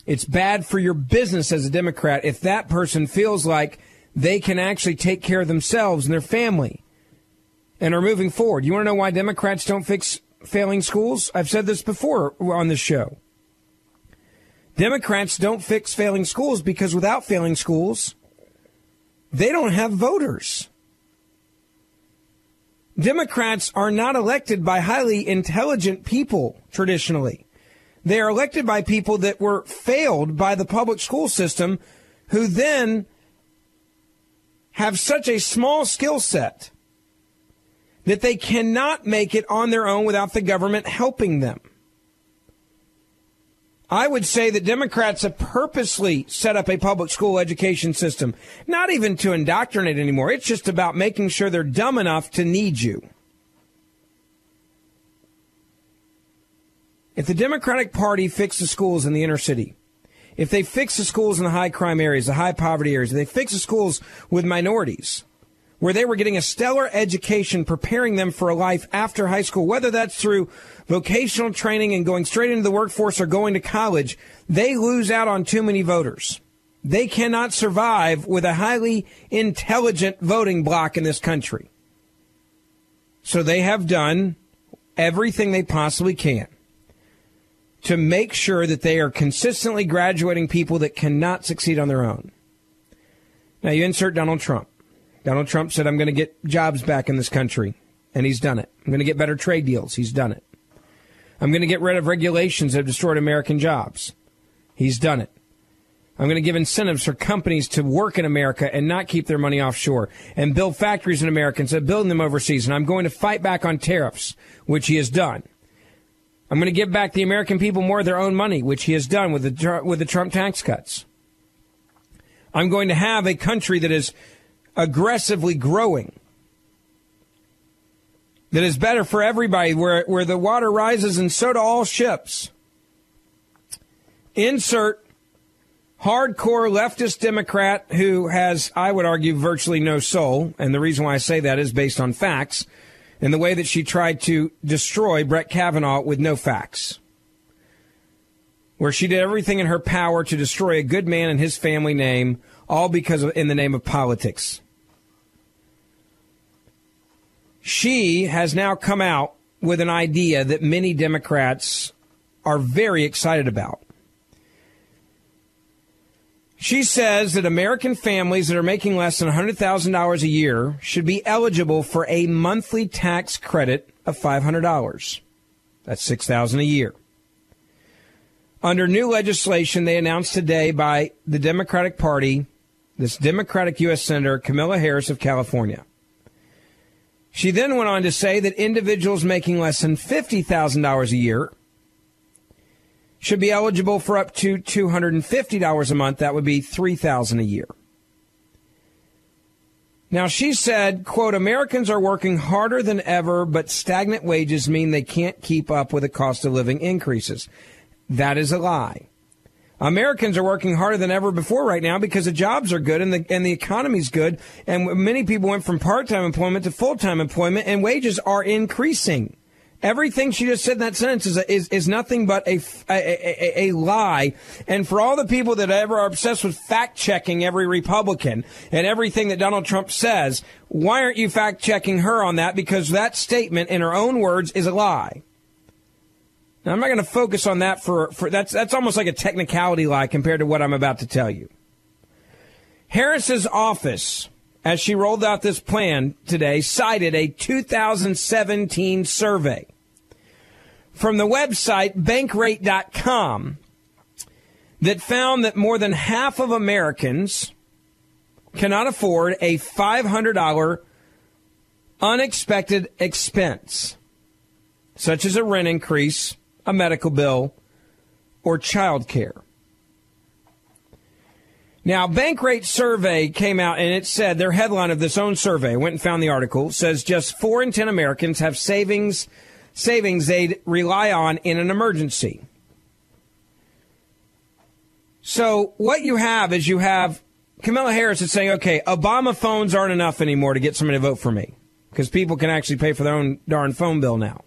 It's bad for your business as a Democrat if that person feels like they can actually take care of themselves and their family and are moving forward. You want to know why Democrats don't fix failing schools? I've said this before on this show. Democrats don't fix failing schools because without failing schools, they don't have voters. Democrats are not elected by highly intelligent people traditionally. They are elected by people that were failed by the public school system who then have such a small skill set that they cannot make it on their own without the government helping them. I would say that Democrats have purposely set up a public school education system, not even to indoctrinate anymore. It's just about making sure they're dumb enough to need you. If the Democratic Party fixed the schools in the inner city, if they fix the schools in the high crime areas, the high poverty areas, if they fix the schools with minorities, where they were getting a stellar education preparing them for a life after high school, whether that's through vocational training and going straight into the workforce or going to college, they lose out on too many voters. They cannot survive with a highly intelligent voting bloc in this country. So they have done everything they possibly can to make sure that they are consistently graduating people that cannot succeed on their own. Now you insert Donald Trump. Donald Trump said, I'm going to get jobs back in this country, and he's done it. I'm going to get better trade deals. He's done it. I'm going to get rid of regulations that have destroyed American jobs. He's done it. I'm going to give incentives for companies to work in America and not keep their money offshore and build factories in America instead of building them overseas. And I'm going to fight back on tariffs, which he has done. I'm going to give back the American people more of their own money, which he has done with the Trump tax cuts. I'm going to have a country that is aggressively growing, that is better for everybody, where the water rises and so do all ships. Insert hardcore leftist Democrat who has, I would argue, virtually no soul. And the reason why I say that is based on facts and the way that she tried to destroy Brett Kavanaugh with no facts, where she did everything in her power to destroy a good man and his family name, all because in the name of politics. She has now come out with an idea that many Democrats are very excited about. She says that American families that are making less than $100,000 a year should be eligible for a monthly tax credit of $500. That's $6,000 a year. Under new legislation they announced today by the Democratic Party, this Democratic U.S. Senator Kamala Harris of California. She then went on to say that individuals making less than $50,000 a year should be eligible for up to $250 a month. That would be $3,000 a year. Now, she said, quote, Americans are working harder than ever, but stagnant wages mean they can't keep up with the cost of living increases. That is a lie. Americans are working harder than ever before right now because the jobs are good and the economy's good. And many people went from part-time employment to full-time employment, and wages are increasing. Everything she just said in that sentence is nothing but a lie. And for all the people that ever are obsessed with fact-checking every Republican and everything that Donald Trump says, why aren't you fact-checking her on that? Because that statement, in her own words, is a lie. Now, I'm not going to focus on that for that's almost like a technicality lie compared to what I'm about to tell you. Harris's office, as she rolled out this plan today, cited a 2017 survey from the website bankrate.com that found that more than half of Americans cannot afford a $500 unexpected expense, such as a rent increase, a medical bill, or child care. Now, Bankrate survey came out, and it said, their headline of this own survey, I went and found the article, says just 4 in 10 Americans have savings they'd rely on in an emergency. So what you have is Kamala Harris is saying, okay, Obama phones aren't enough anymore to get somebody to vote for me, because people can actually pay for their own darn phone bill now.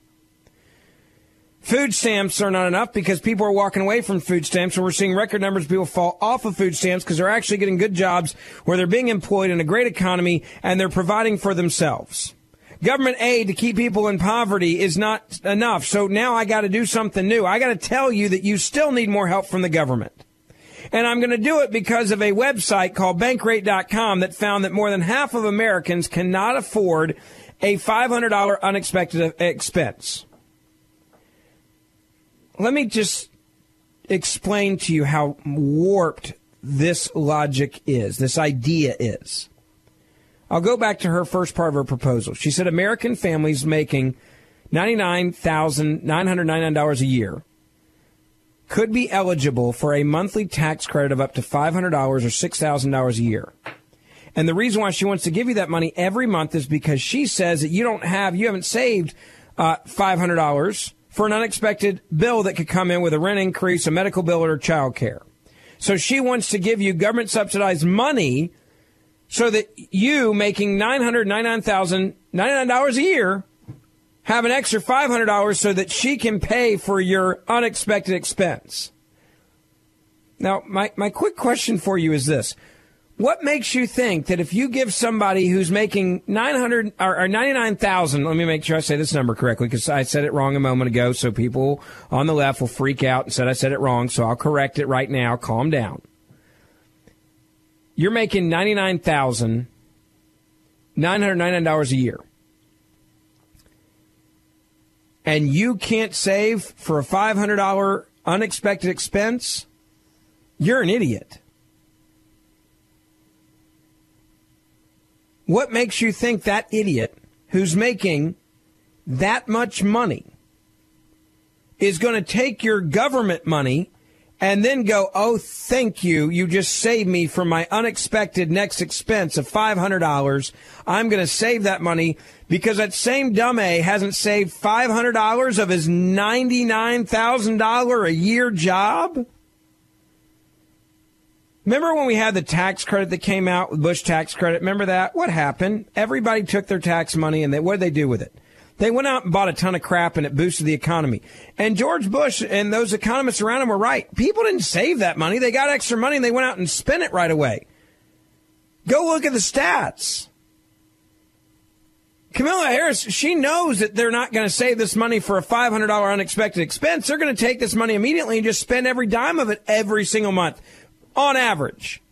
Food stamps are not enough because people are walking away from food stamps, and we're seeing record numbers of people fall off of food stamps because they're actually getting good jobs where they're being employed in a great economy and they're providing for themselves. Government aid to keep people in poverty is not enough. So now I got to do something new. I got to tell you that you still need more help from the government. And I'm going to do it because of a website called bankrate.com that found that more than half of Americans cannot afford a $500 unexpected expense. Let me just explain to you how warped this logic is, this idea is. I'll go back to her first part of her proposal. She said American families making $99,999 a year could be eligible for a monthly tax credit of up to $500 or $6,000 a year. And the reason why she wants to give you that money every month is because she says that you haven't saved $500 for an unexpected bill that could come in with a rent increase, a medical bill, or child care. So she wants to give you government-subsidized money so that you, making $999,099 a year, have an extra $500 so that she can pay for your unexpected expense. Now, my quick question for you is this. What makes you think that if you give somebody who's making $99,000, let me make sure I say this number correctly because I said it wrong a moment ago, so people on the left will freak out and said I said it wrong, so I'll correct it right now. Calm down. You're making $99,999 a year. And you can't save for a $500 unexpected expense? You're an idiot. What makes you think that idiot who's making that much money is going to take your government money and then go, oh, thank you, you just saved me from my unexpected next expense of $500. I'm going to save that money because that same dumb A hasn't saved $500 of his $99,000 a year job? Remember when we had the tax credit that came out, with Bush tax credit? Remember that? What happened? Everybody took their tax money, and what did they do with it? They went out and bought a ton of crap, and it boosted the economy. And George Bush and those economists around him were right. People didn't save that money. They got extra money, and they went out and spent it right away. Go look at the stats. Kamala Harris, she knows that they're not going to save this money for a $500 unexpected expense. They're going to take this money immediately and just spend every dime of it every single month. On average.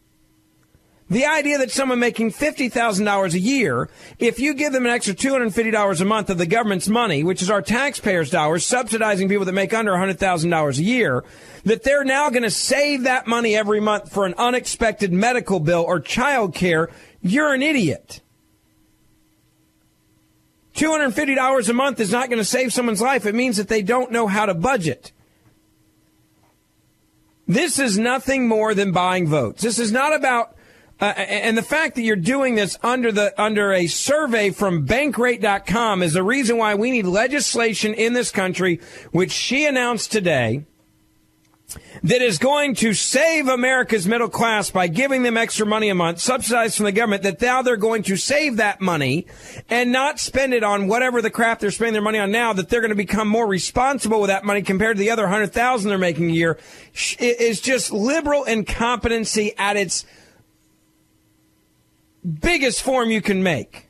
The idea that someone making $50,000 a year, if you give them an extra $250 a month of the government's money, which is our taxpayers' dollars, subsidizing people that make under $100,000 a year, that they're now going to save that money every month for an unexpected medical bill or child care, you're an idiot. $250 a month is not going to save someone's life. It means that they don't know how to budget. This is nothing more than buying votes. This is not about, and the fact that you're doing this under a survey from Bankrate.com is the reason why we need legislation in this country, which she announced today, that is going to save America's middle class by giving them extra money a month, subsidized from the government, that now they're going to save that money and not spend it on whatever the crap they're spending their money on now, that they're going to become more responsible with that money compared to the other $100,000 they're making a year. It is just liberal incompetency at its biggest form you can make.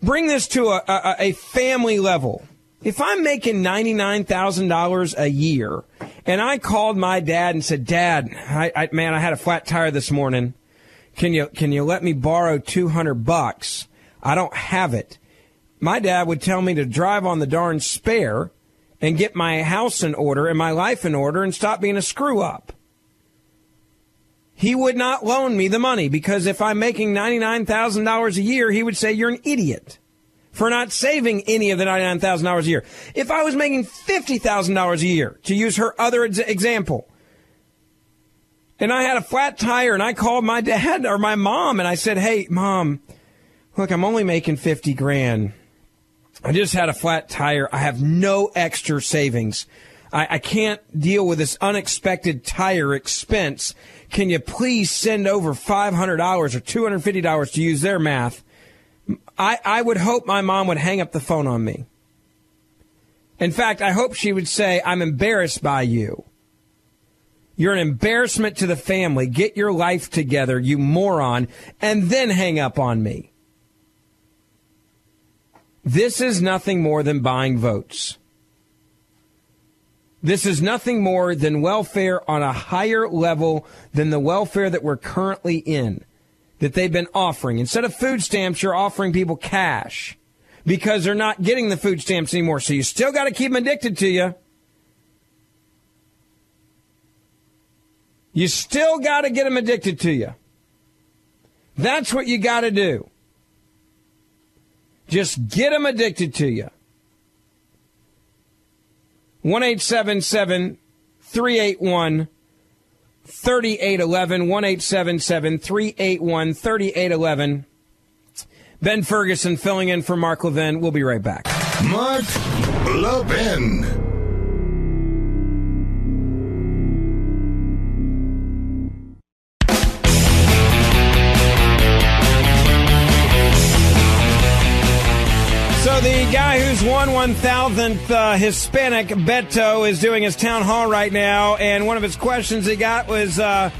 Bring this to a family level. If I'm making $99,000 a year and I called my dad and said, Dad, I had a flat tire this morning. Can you let me borrow $200? I don't have it. My dad would tell me to drive on the darn spare and get my house in order and my life in order and stop being a screw up. He would not loan me the money because if I'm making $99,000 a year, he would say you're an idiot for not saving any of the $99,000 a year. If I was making $50,000 a year, to use her other example, and I had a flat tire and I called my dad or my mom and I said, hey, Mom, look, I'm only making $50,000. I just had a flat tire. I have no extra savings. I can't deal with this unexpected tire expense. Can you please send over $500 or $250 to use their math? I would hope my mom would hang up the phone on me. In fact, I hope she would say, I'm embarrassed by you. You're an embarrassment to the family. Get your life together, you moron, and then hang up on me. This is nothing more than buying votes. This is nothing more than welfare on a higher level than the welfare that we're currently in, that they've been offering. Instead of food stamps, you're offering people cash because they're not getting the food stamps anymore. So you still got to keep them addicted to you. You still got to get them addicted to you. That's what you got to do. Just get them addicted to you. 1-877-381-3811. 1-877-381-3811. Ben Ferguson filling in for Mark Levin. We'll be right back. Mark Levin. So the guy who's won 1,000th Hispanic, Beto, is doing his town hall right now, and one of his questions he got was, are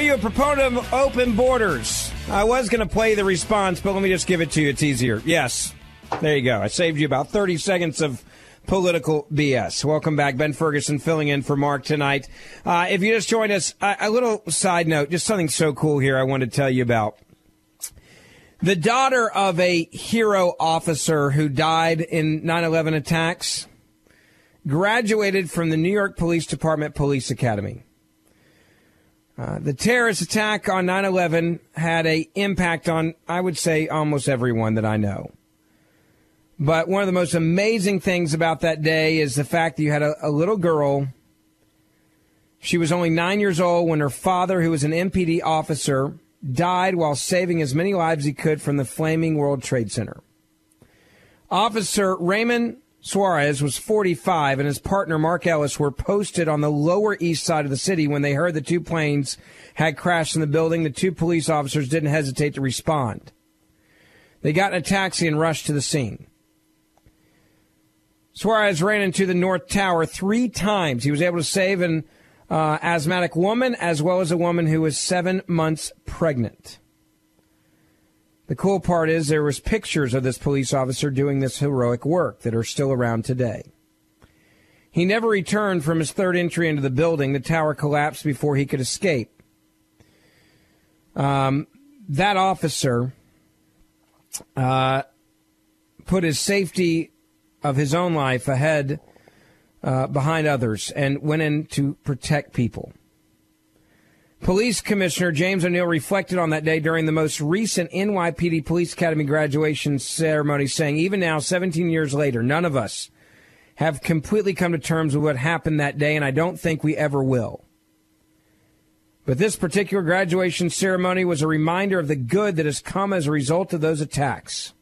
you a proponent of open borders? I was going to play the response, but let me just give it to you. It's easier. Yes. There you go. I saved you about 30 seconds of political BS. Welcome back. Ben Ferguson filling in for Mark tonight. If you just joined us, a little side note, just something so cool here I wanted to tell you about. The daughter of a hero officer who died in 9/11 attacks graduated from the New York Police Department Police Academy. The terrorist attack on 9/11 had an impact on, I would say, almost everyone that I know. But one of the most amazing things about that day is the fact that you had a little girl. She was only 9 years old when her father, who was an MPD officer, died while saving as many lives as he could from the flaming World Trade Center. Officer Raymond Suarez was 45, and his partner Mark Ellis were posted on the Lower East Side of the city when they heard the two planes had crashed in the building. The two police officers didn't hesitate to respond. They got in a taxi and rushed to the scene. Suarez ran into the North Tower 3 times. He was able to save an asthmatic woman as well as a woman who was 7 months pregnant. The cool part is there was pictures of this police officer doing this heroic work that are still around today. He never returned from his third entry into the building. The tower collapsed before he could escape. That officer put his safety of his own life ahead behind others and went in to protect people. Police Commissioner James O'Neill reflected on that day during the most recent NYPD Police Academy graduation ceremony, saying, even now, 17 years later, none of us have completely come to terms with what happened that day, and I don't think we ever will. But this particular graduation ceremony was a reminder of the good that has come as a result of those attacks.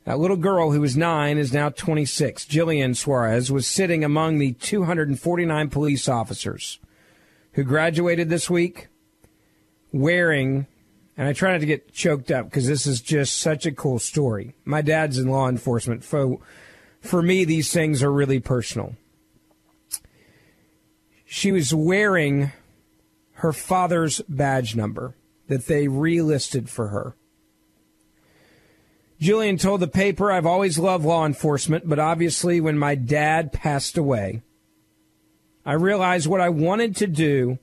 That little girl who was 9 is now 26. Jillian Suarez was sitting among the 249 police officers who graduated this week wearing, and I try not to get choked up because this is just such a cool story. My dad's in law enforcement. For me, these things are really personal. She was wearing her father's badge number that they relisted for her. Julian told the paper, I've always loved law enforcement, but obviously when my dad passed away, I realized what I wanted to do,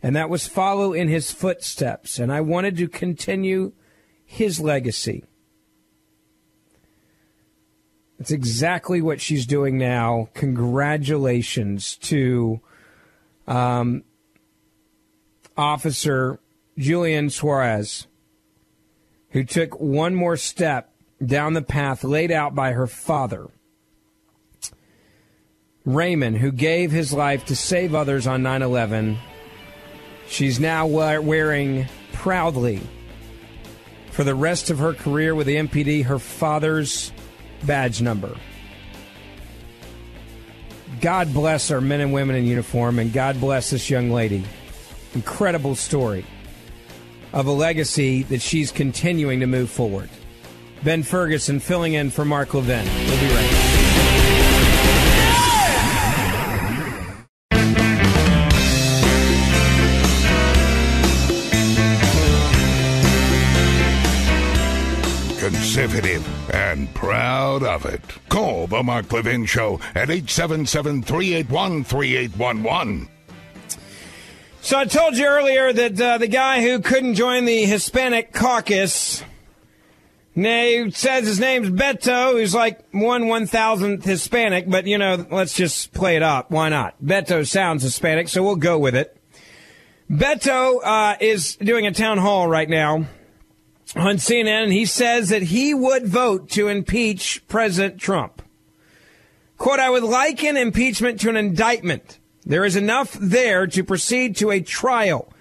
and that was follow in his footsteps, and I wanted to continue his legacy. That's exactly what she's doing now. Congratulations to Officer Julian Suarez, who took one more step down the path laid out by her father, Raymond, who gave his life to save others on 9/11. She's now wearing proudly for the rest of her career with the MPD her father's badge number. God bless our men and women in uniform, and God bless this young lady. Incredible story of a legacy that she's continuing to move forward. Ben Ferguson filling in for Mark Levin. We'll be right back. Conservative and proud of it. Call the Mark Levin Show at 877-381-3811. So I told you earlier that the guy who couldn't join the Hispanic caucus, he says his name's Beto, who's like 1/1000th Hispanic, but, let's just play it up. Why not? Beto sounds Hispanic, so we'll go with it. Beto is doing a town hall right now on CNN, and he says that he would vote to impeach President Trump. Quote, I would liken impeachment to an indictment. There is enough there to proceed to a trial.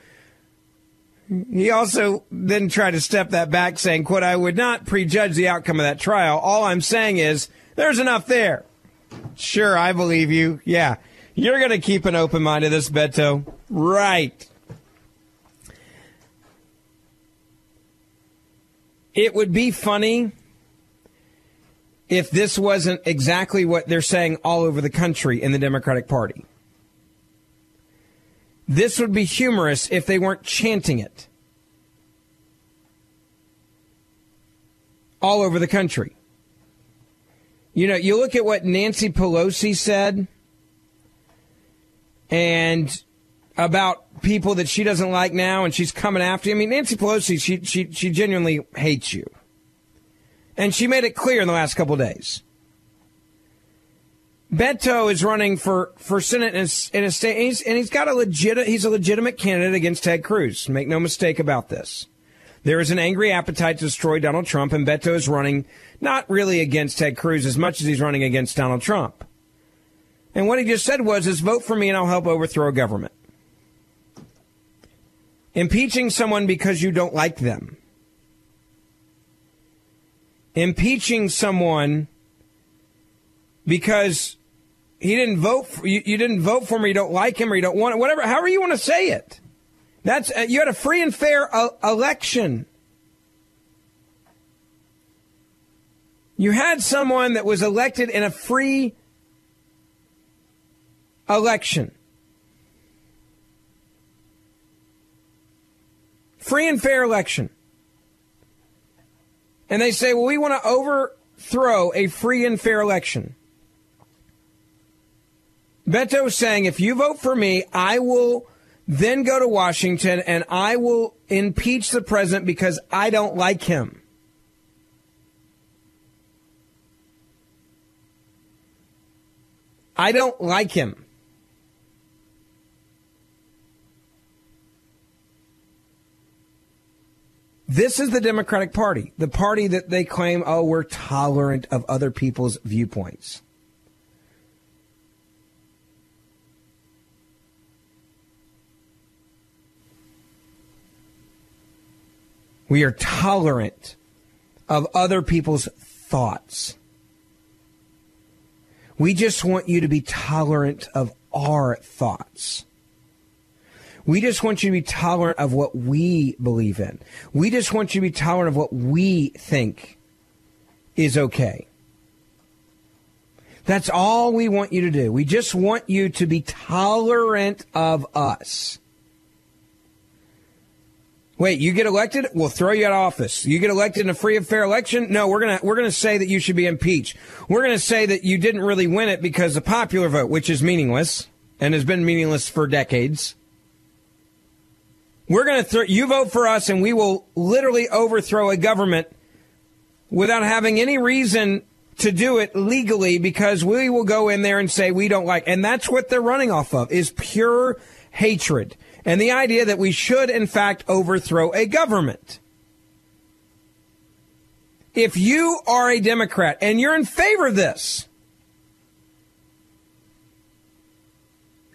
He also then tried to step that back, saying, quote, I would not prejudge the outcome of that trial. All I'm saying is there's enough there. Sure, I believe you. Yeah, you're going to keep an open mind to this, Beto. Right. It would be funny if this wasn't exactly what they're saying all over the country in the Democratic Party. This would be humorous if they weren't chanting it all over the country. You look at what Nancy Pelosi said and about people that she doesn't like now, and she's coming after you. I mean, Nancy Pelosi, she genuinely hates you. And she made it clear in the last couple of days. Beto is running for Senate in a state, and he's a legitimate candidate against Ted Cruz. Make no mistake about this. There is an angry appetite to destroy Donald Trump, and Beto is running not really against Ted Cruz as much as he's running against Donald Trump. And what he just said was, vote for me and I'll help overthrow a government. Impeaching someone because you don't like them. Impeaching someone because he didn't vote for you. You didn't vote for him, or you don't like him, or you don't want it. Whatever, however you want to say it. That's you had a free and fair election. You had someone that was elected in a free election. Free and fair election. And they say, well, we want to overthrow a free and fair election. Beto is saying, if you vote for me, I will then go to Washington and I will impeach the president because I don't like him. I don't like him. This is the Democratic Party, the party that they claim, oh, we're tolerant of other people's viewpoints. We are tolerant of other people's thoughts. We just want you to be tolerant of our thoughts. We just want you to be tolerant of what we believe in. We just want you to be tolerant of what we think is okay. That's all we want you to do. We just want you to be tolerant of us. Wait, you get elected? We'll throw you out of office. You get elected in a free and fair election? No, we're gonna say that you should be impeached. We're gonna say that you didn't really win it because the popular vote, which is meaningless and has been meaningless for decades. We're gonna you vote for us, and we will literally overthrow a government without having any reason to do it legally, because we will go in there and say we don't like. And that's what they're running off of, is pure hatred. And the idea that we should, in fact, overthrow a government. If you are a Democrat and you're in favor of this,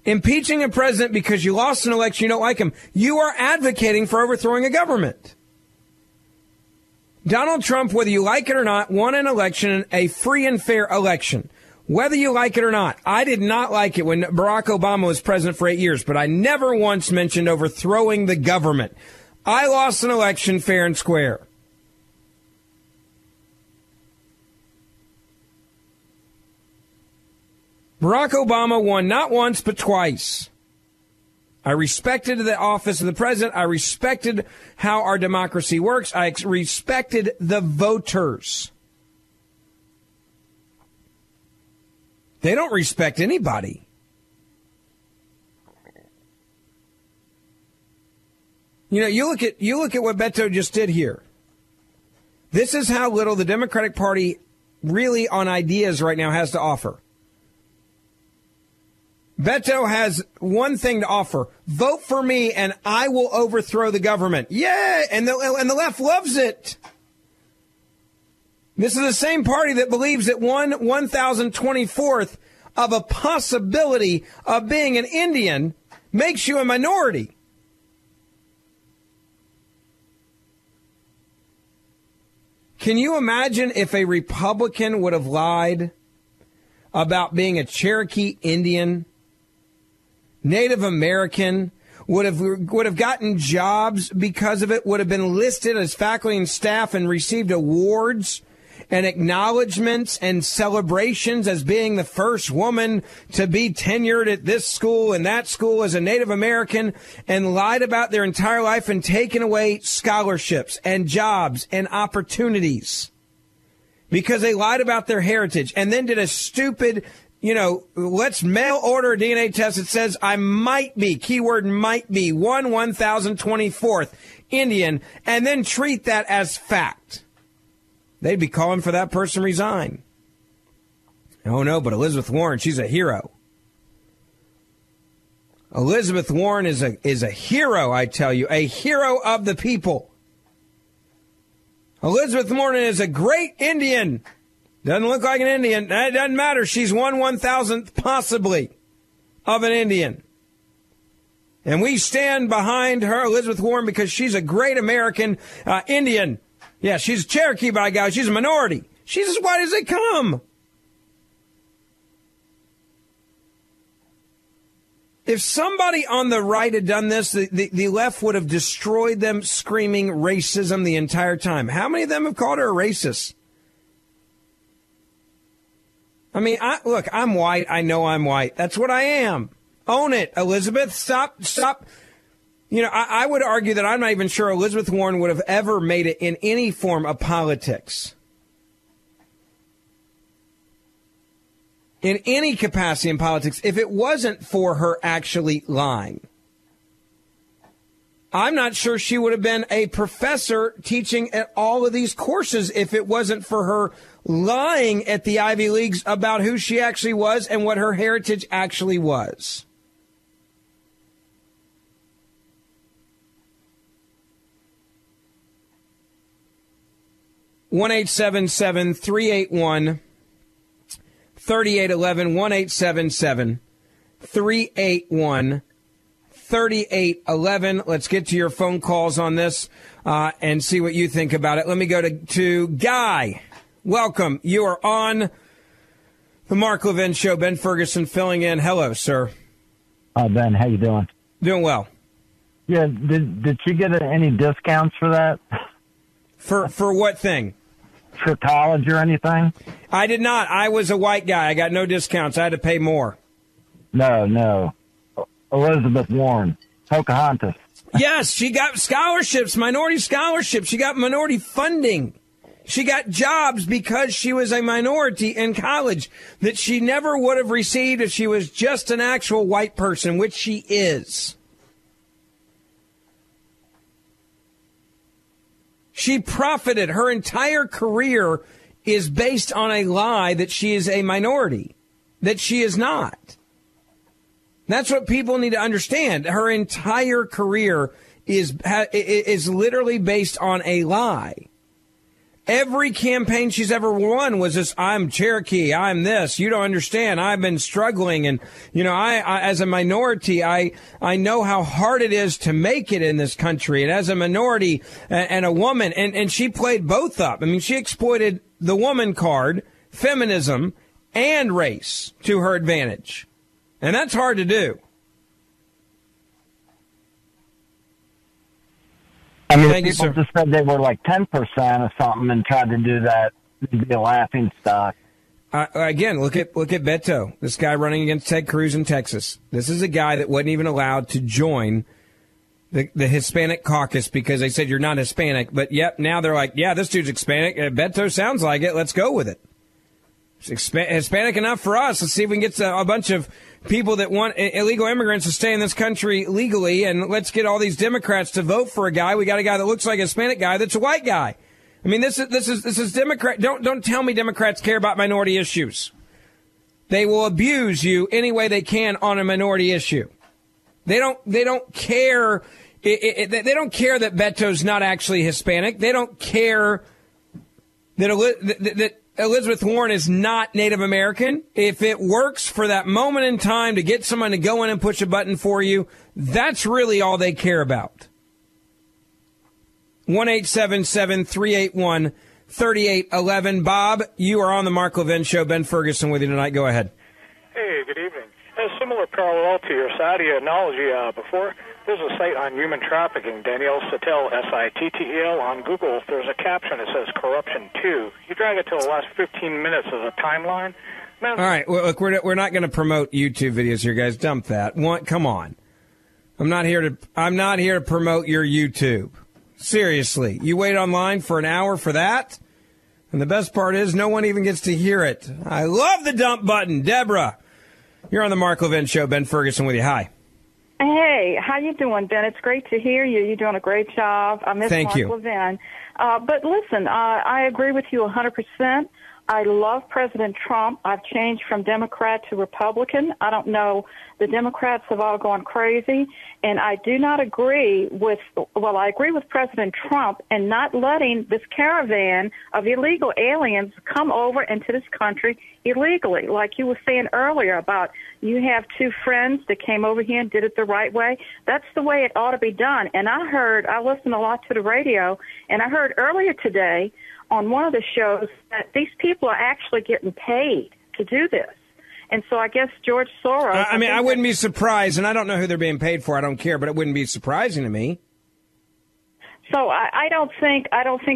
impeaching a president because you lost an election, you don't like him, you are advocating for overthrowing a government. Donald Trump, whether you like it or not, won an election, a free and fair election. Whether you like it or not, I did not like it when Barack Obama was president for 8 years, but I never once mentioned overthrowing the government. I lost an election fair and square. Barack Obama won not once, but twice. I respected the office of the president. I respected how our democracy works. I respected the voters. They don't respect anybody. You know, you look at what Beto just did here. This is how little the Democratic Party really on ideas right now has to offer. Beto has one thing to offer. Vote for me and I will overthrow the government. Yeah, and the left loves it. This is the same party that believes that 1,024th of a possibility of being an Indian makes you a minority. Can you imagine if a Republican would have lied about being a Cherokee Indian, Native American, would have gotten jobs because of it, would have been listed as faculty and staff and received awards and acknowledgments and celebrations as being the first woman to be tenured at this school and that school as a Native American, and lied about their entire life and taken away scholarships and jobs and opportunities because they lied about their heritage, and then did a stupid, let's mail order a DNA test that says I might be, keyword might be, 1,024th Indian, and then treat that as fact. They'd be calling for that person to resign. Oh, no, but Elizabeth Warren, she's a hero. Elizabeth Warren is a hero, I tell you, a hero of the people. Elizabeth Warren is a great Indian. Doesn't look like an Indian. It doesn't matter. She's 1/1000th possibly of an Indian. And we stand behind her, Elizabeth Warren, because she's a great American Indian. Yeah, she's a Cherokee, by God. She's a minority. She's as white as they come. If somebody on the right had done this, the left would have destroyed them, screaming racism the entire time. How many of them have called her a racist? I mean, look, I'm white. I know I'm white. That's what I am. Own it, Elizabeth. Stop. I would argue that I'm not even sure Elizabeth Warren would have ever made it in any form of politics. In any capacity in politics, if it wasn't for her actually lying. I'm not sure she would have been a professor teaching at all of these courses if it wasn't for her lying at the Ivy Leagues about who she actually was and what her heritage actually was. One 877-381-3811, 1-877-381-3811. Let's get to your phone calls on this and see what you think about it. Let me go to Guy. Welcome. You are on the Mark Levin Show. Ben Ferguson filling in. Hello, sir. Hi, Ben. How you doing? Doing well. Yeah. Did you get any discounts for that? For what thing? For college or anything? I did not. I was a white guy. I got no discounts. I had to pay more. No. Elizabeth Warren. Pocahontas. Yes, she got scholarships, minority scholarships. She got minority funding. She got jobs because she was a minority in college that she never would have received if she was just an actual white person, which she is. She profited. Her entire career is based on a lie that she is a minority, that she is not. That's what people need to understand. Her entire career is literally based on a lie. Every campaign she's ever won was this, I'm Cherokee, I'm this, you don't understand, I've been struggling, and, I as a minority, I know how hard it is to make it in this country, and as a minority and a woman, and she played both up. I mean, she exploited the woman card, feminism, and race to her advantage. And that's hard to do. I mean, Thank you, people sir. just said they were like 10% or something and tried to do that to be a laughing stock. Again, look at Beto, this guy running against Ted Cruz in Texas. This is a guy that wasn't even allowed to join the Hispanic caucus because they said you're not Hispanic. But, yep, now they're like, yeah, this dude's Hispanic. Beto sounds like it. Let's go with it. It's Hispanic enough for us. Let's see if we can get a bunch of people that want illegal immigrants to stay in this country legally, and let's get all these Democrats to vote for a guy. We got a guy that looks like a Hispanic guy that's a white guy. I mean, this is Democrat. Don't tell me Democrats care about minority issues. They will abuse you any way they can on a minority issue. They don't care. They don't care that Beto's not actually Hispanic. They don't care that Elizabeth Warren is not Native American. If it works for that moment in time to get someone to go in and push a button for you, that's really all they care about. 1-877-381-3811. Bob, you are on the Mark Levin Show. Ben Ferguson with you tonight. Go ahead. Hey, good evening. A similar parallel to your Saudi analogy before, there's a site on human trafficking, Danielle Sittel, Sittel, on Google. There's a caption that says Corruption 2. You drag it to the last 15 minutes as a timeline. Man, all right, well, look, we're not going to promote YouTube videos here, guys. Dump that. Come on. I'm not here to promote your YouTube. Seriously, you wait online for an hour for that? And the best part is no one even gets to hear it. I love the dump button. Deborah, you're on the Mark Levin Show. Ben Ferguson with you. Hi. Hey, how you doing, Ben? It's great to hear you. You're doing a great job. I miss Mark Levin. But listen, I agree with you 100%. I love President Trump. I've changed from Democrat to Republican. I don't know. The Democrats have all gone crazy. And I do not agree I agree with President Trump and not letting this caravan of illegal aliens come over into this country illegally. Like you were saying earlier about you have two friends that came over here and did it the right way. That's the way it ought to be done. And I listen a lot to the radio, and I heard earlier today on one of the shows that these people are actually getting paid to do this. And so I guess George Soros... I wouldn't be surprised, and I don't know who they're being paid for. I don't care, but it wouldn't be surprising to me. So I don't think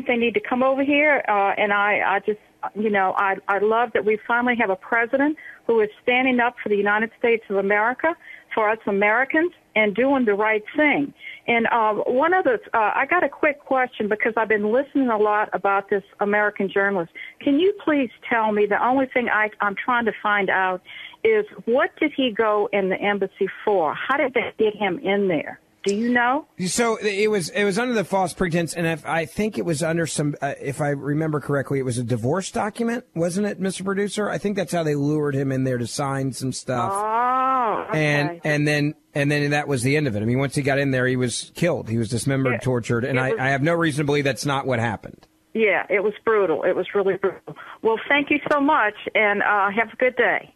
they need to come over here, and I just, I love that we finally have a president who is standing up for the United States of America, for us Americans, and doing the right thing. And I got a quick question because I've been listening a lot about this American journalist. Can you please tell me, the only thing I'm trying to find out is what did he go in the embassy for? How did they get him in there? Do you know? So it was under the false pretense, and I think it was under some, if I remember correctly, it was a divorce document, wasn't it, Mr. Producer? I think that's how they lured him in there to sign some stuff. Oh, okay. And then that was the end of it. I mean, once he got in there, he was killed. He was dismembered, tortured, and I have no reason to believe that's not what happened. Yeah, it was brutal. It was really brutal. Well, thank you so much, and have a good day.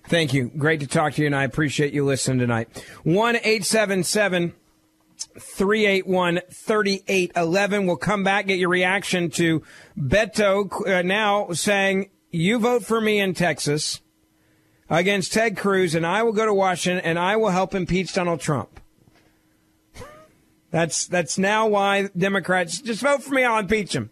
Thank you. Great to talk to you, and I appreciate you listening tonight. 1-877-381-3811. We'll come back, get your reaction to Beto now saying, you vote for me in Texas against Ted Cruz, and I will go to Washington, and I will help impeach Donald Trump. That's now why Democrats, just vote for me, I'll impeach him.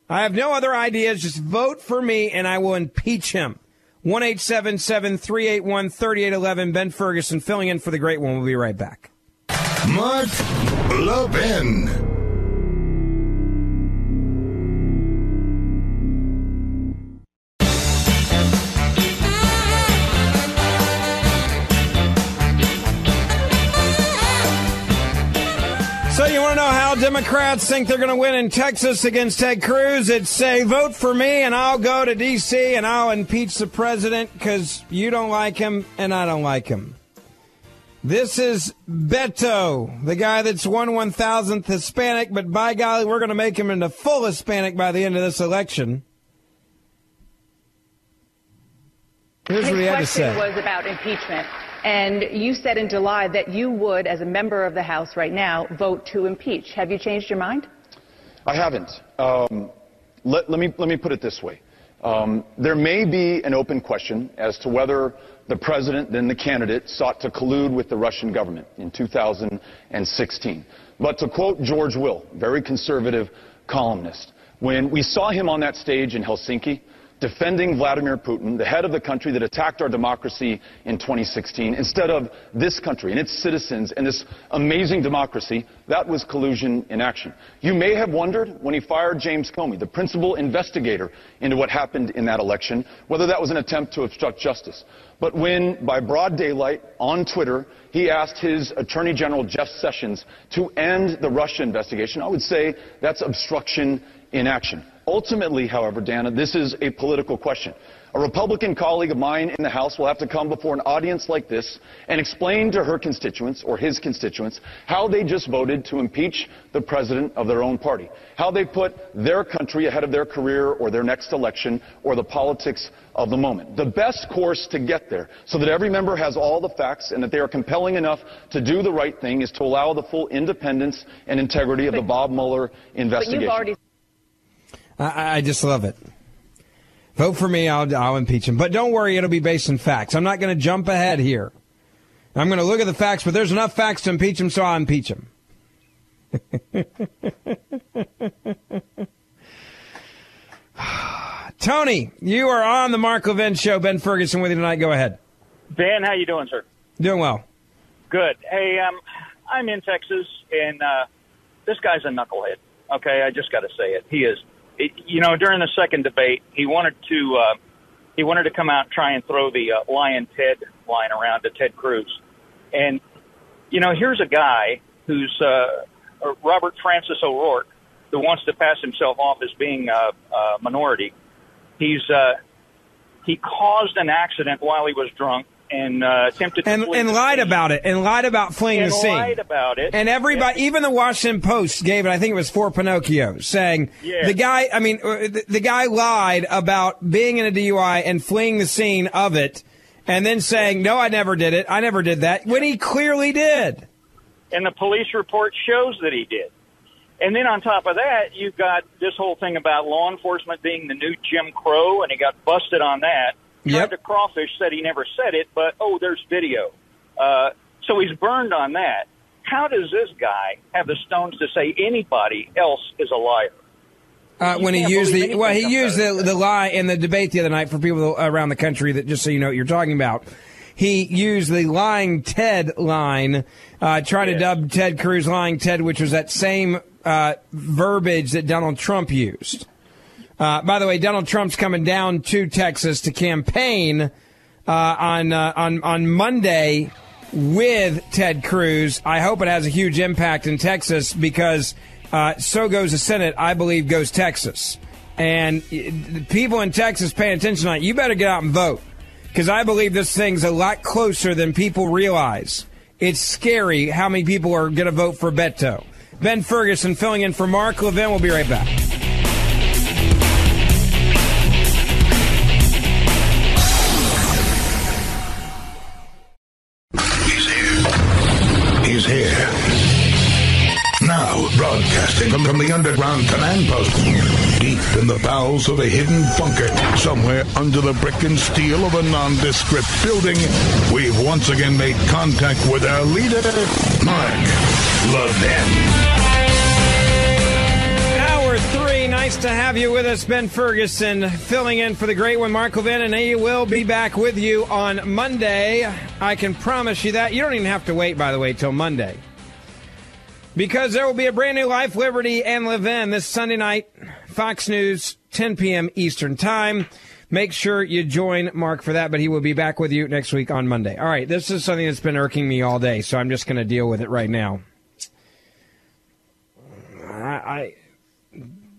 I have no other ideas. Just vote for me, and I will impeach him. 1-877-381-3811. Ben Ferguson filling in for the great one. We'll be right back. Mark Levin. So you want to know how Democrats think they're going to win in Texas against Ted Cruz? It's say, vote for me and I'll go to D.C. and I'll impeach the president because you don't like him and I don't like him. This is Beto, the guy that's 1/1000th Hispanic, but by golly, we're going to make him into full Hispanic by the end of this election. Here's what he had to say. His question was about impeachment. And you said in July that you would, as a member of the House right now, vote to impeach. Have you changed your mind? I haven't. Let me put it this way. There may be an open question as to whether the president, then the candidate, sought to collude with the Russian government in 2016. But to quote George Will, very conservative columnist, when we saw him on that stage in Helsinki, defending Vladimir Putin, the head of the country that attacked our democracy in 2016, instead of this country and its citizens and this amazing democracy, that was collusion in action. You may have wondered when he fired James Comey, the principal investigator into what happened in that election, whether that was an attempt to obstruct justice. But when, by broad daylight, on Twitter, he asked his Attorney General Jeff Sessions to end the Russia investigation, I would say that's obstruction in action. Ultimately, however, Dana, this is a political question. A Republican colleague of mine in the House will have to come before an audience like this and explain to her constituents or his constituents how they just voted to impeach the president of their own party, how they put their country ahead of their career or their next election or the politics of the moment. The best course to get there so that every member has all the facts and that they are compelling enough to do the right thing is to allow the full independence and integrity of the Bob Mueller investigation. I just love it. Vote for me, I'll impeach him. But don't worry, it'll be based on facts. I'm not going to jump ahead here. I'm going to look at the facts, but there's enough facts to impeach him, so I'll impeach him. Tony, you are on the Mark Levin Show. Ben Ferguson with you tonight. Go ahead. Ben, how you doing, sir? Doing well. Good. Hey, I'm in Texas, and this guy's a knucklehead. Okay, I just got to say it. He is. During the second debate, he wanted to come out and try and throw the Lion Ted line around to Ted Cruz. And, here's a guy who's Robert Francis O'Rourke, who wants to pass himself off as being a minority. He caused an accident while he was drunk and attempted to flee and lied about it, and lied about fleeing the scene. And lied about it. And everybody, even the Washington Post gave it, I think it was 4 Pinocchios, saying the guy lied about being in a DUI and fleeing the scene of it, and then saying, no, I never did it, I never did that, when he clearly did. And the police report shows that he did. And then on top of that, you've got this whole thing about law enforcement being the new Jim Crow, and he got busted on that. Tried to crawfish, said he never said it, but, there's video. So he's burned on that. How does this guy have the stones to say anybody else is a liar? When he used the lie in the debate the other night for people around the country that just so you know what you're talking about. He used the lying Ted line, trying to dub Ted Cruz lying Ted, which was that same verbiage that Donald Trump used. By the way, Donald Trump's coming down to Texas to campaign on Monday with Ted Cruz. I hope it has a huge impact in Texas because so goes the Senate, I believe, goes Texas. And people in Texas paying attention tonight, you better get out and vote because I believe this thing's a lot closer than people realize. It's scary how many people are going to vote for Beto. Ben Ferguson filling in for Mark Levin. We'll be right back. He's here. Now, broadcasting from the underground command post, deep in the bowels of a hidden bunker, somewhere under the brick and steel of a nondescript building, we've once again made contact with our leader, Mark Levin. Hour 3, nice to have you with us. Ben Ferguson filling in for the great one, Mark Levin, and he will be back with you on Monday. I can promise you that. You don't even have to wait, by the way, till Monday. Because there will be a brand new Life, Liberty, and Levin this Sunday night, Fox News, 10 p.m. Eastern Time. Make sure you join Mark for that, but he will be back with you next week on Monday. All right, this is something that's been irking me all day, so I'm just going to deal with it right now.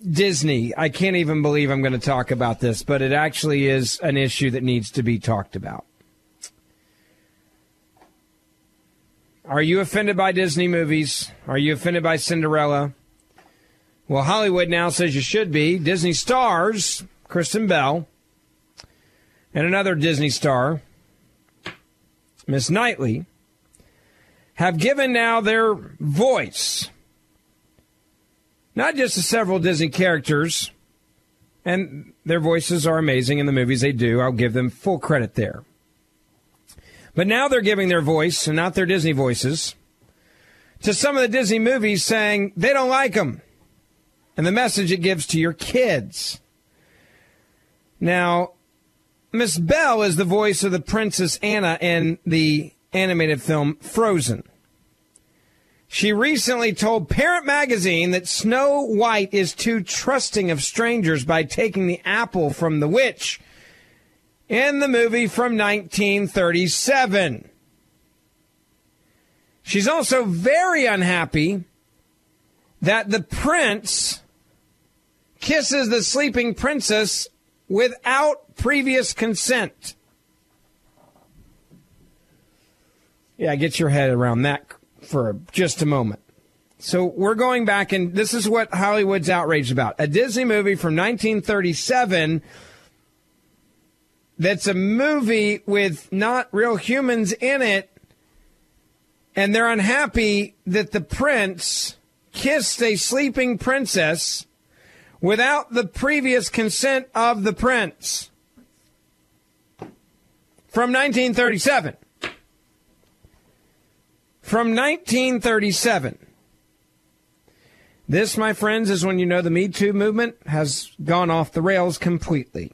Disney, I can't even believe I'm going to talk about this, but it actually is an issue that needs to be talked about. Are you offended by Disney movies? Are you offended by Cinderella? Well, Hollywood now says you should be. Disney stars, Kristen Bell, and another Disney star, Miss Knightley, have given now their voice, not just to several Disney characters, and their voices are amazing in the movies they do. I'll give them full credit there. But now they're giving their voice, and not their Disney voices, to some of the Disney movies saying they don't like them, and the message it gives to your kids. Now, Miss Bell is the voice of the Princess Anna in the animated film Frozen. She recently told Parent Magazine that Snow White is too trusting of strangers by taking the apple from the witch in the movie from 1937. She's also very unhappy that the prince kisses the sleeping princess without previous consent. Yeah, get your head around that for just a moment. So we're going back, and this is what Hollywood's outraged about. A Disney movie from 1937 that's a movie with not real humans in it, and they're unhappy that the prince kissed a sleeping princess without the previous consent of the prince. From 1937. From 1937. This, my friends, is when you know the Me Too movement has gone off the rails completely.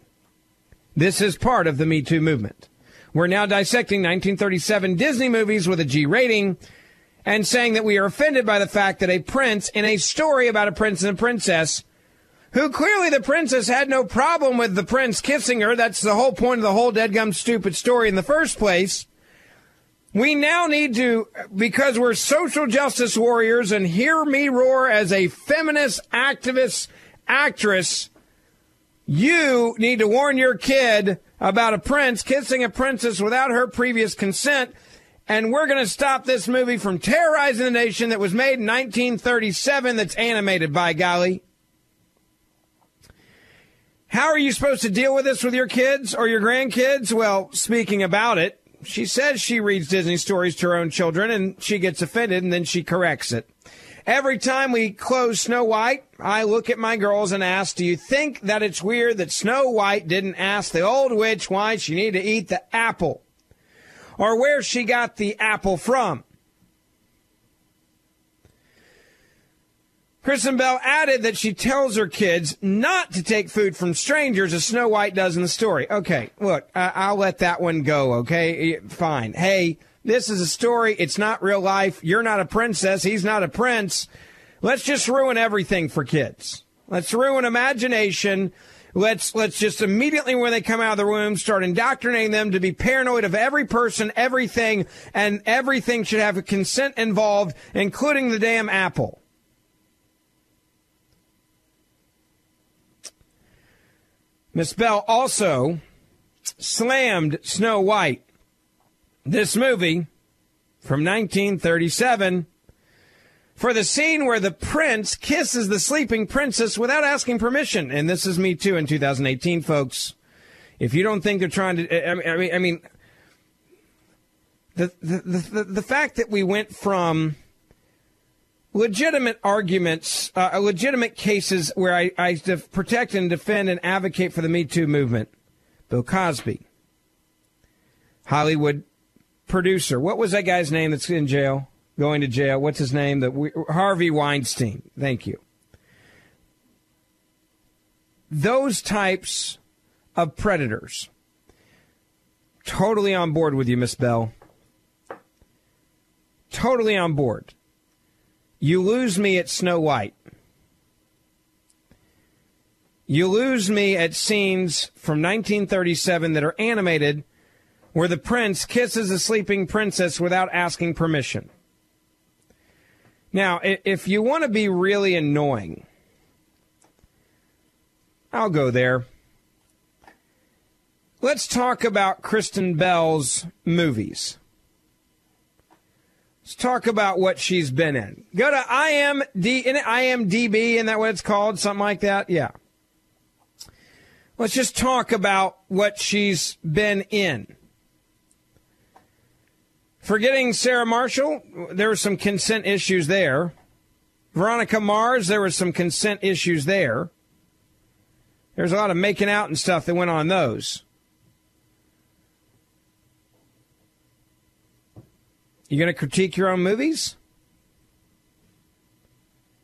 This is part of the Me Too movement. We're now dissecting 1937 Disney movies with a G rating and saying that we are offended by the fact that a prince in a story about a prince and a princess, who clearly the princess had no problem with the prince kissing her. That's the whole point of the whole deadgum stupid story in the first place. We now need to, because we're social justice warriors, and hear me roar as a feminist activist actress, you need to warn your kid about a prince kissing a princess without her previous consent. And we're going to stop this movie from terrorizing the nation that was made in 1937 that's animated, by golly. How are you supposed to deal with this with your kids or your grandkids? Well, speaking about it, she says she reads Disney stories to her own children, and she gets offended, and then she corrects it. Every time we close Snow White, I look at my girls and ask, do you think that it's weird that Snow White didn't ask the old witch why she needed to eat the apple, or where she got the apple from? Kristen Bell added that she tells her kids not to take food from strangers as Snow White does in the story. Okay, look, I'll let that one go, okay? Fine. Hey, this is a story. It's not real life. You're not a princess. He's not a prince. Let's just ruin everything for kids. Let's ruin imagination. Let's just immediately when they come out of the womb start indoctrinating them to be paranoid of every person, everything, and everything should have a consent involved, including the damn apple. Miss Bell also slammed Snow White, this movie from 1937, for the scene where the prince kisses the sleeping princess without asking permission. And this is Me Too in 2018, folks. If you don't think they're trying to, I mean, the fact that we went from legitimate arguments, legitimate cases where I protect and defend and advocate for the Me Too movement. Bill Cosby, Hollywood producer. What was that guy's name that's in jail, going to jail? What's his name? Harvey Weinstein. Thank you. Those types of predators. Totally on board with you, Miss Bell. Totally on board. You lose me at Snow White. You lose me at scenes from 1937 that are animated where the prince kisses a sleeping princess without asking permission. Now, if you want to be really annoying, I'll go there. Let's talk about Kristen Bell's movies. Let's talk about what she's been in. Go to IMDb, isn't that what it's called? Something like that? Yeah. Let's just talk about what she's been in. Forgetting Sarah Marshall, there were some consent issues there. Veronica Mars, there were some consent issues there. There's a lot of making out and stuff that went on those. You going to critique your own movies?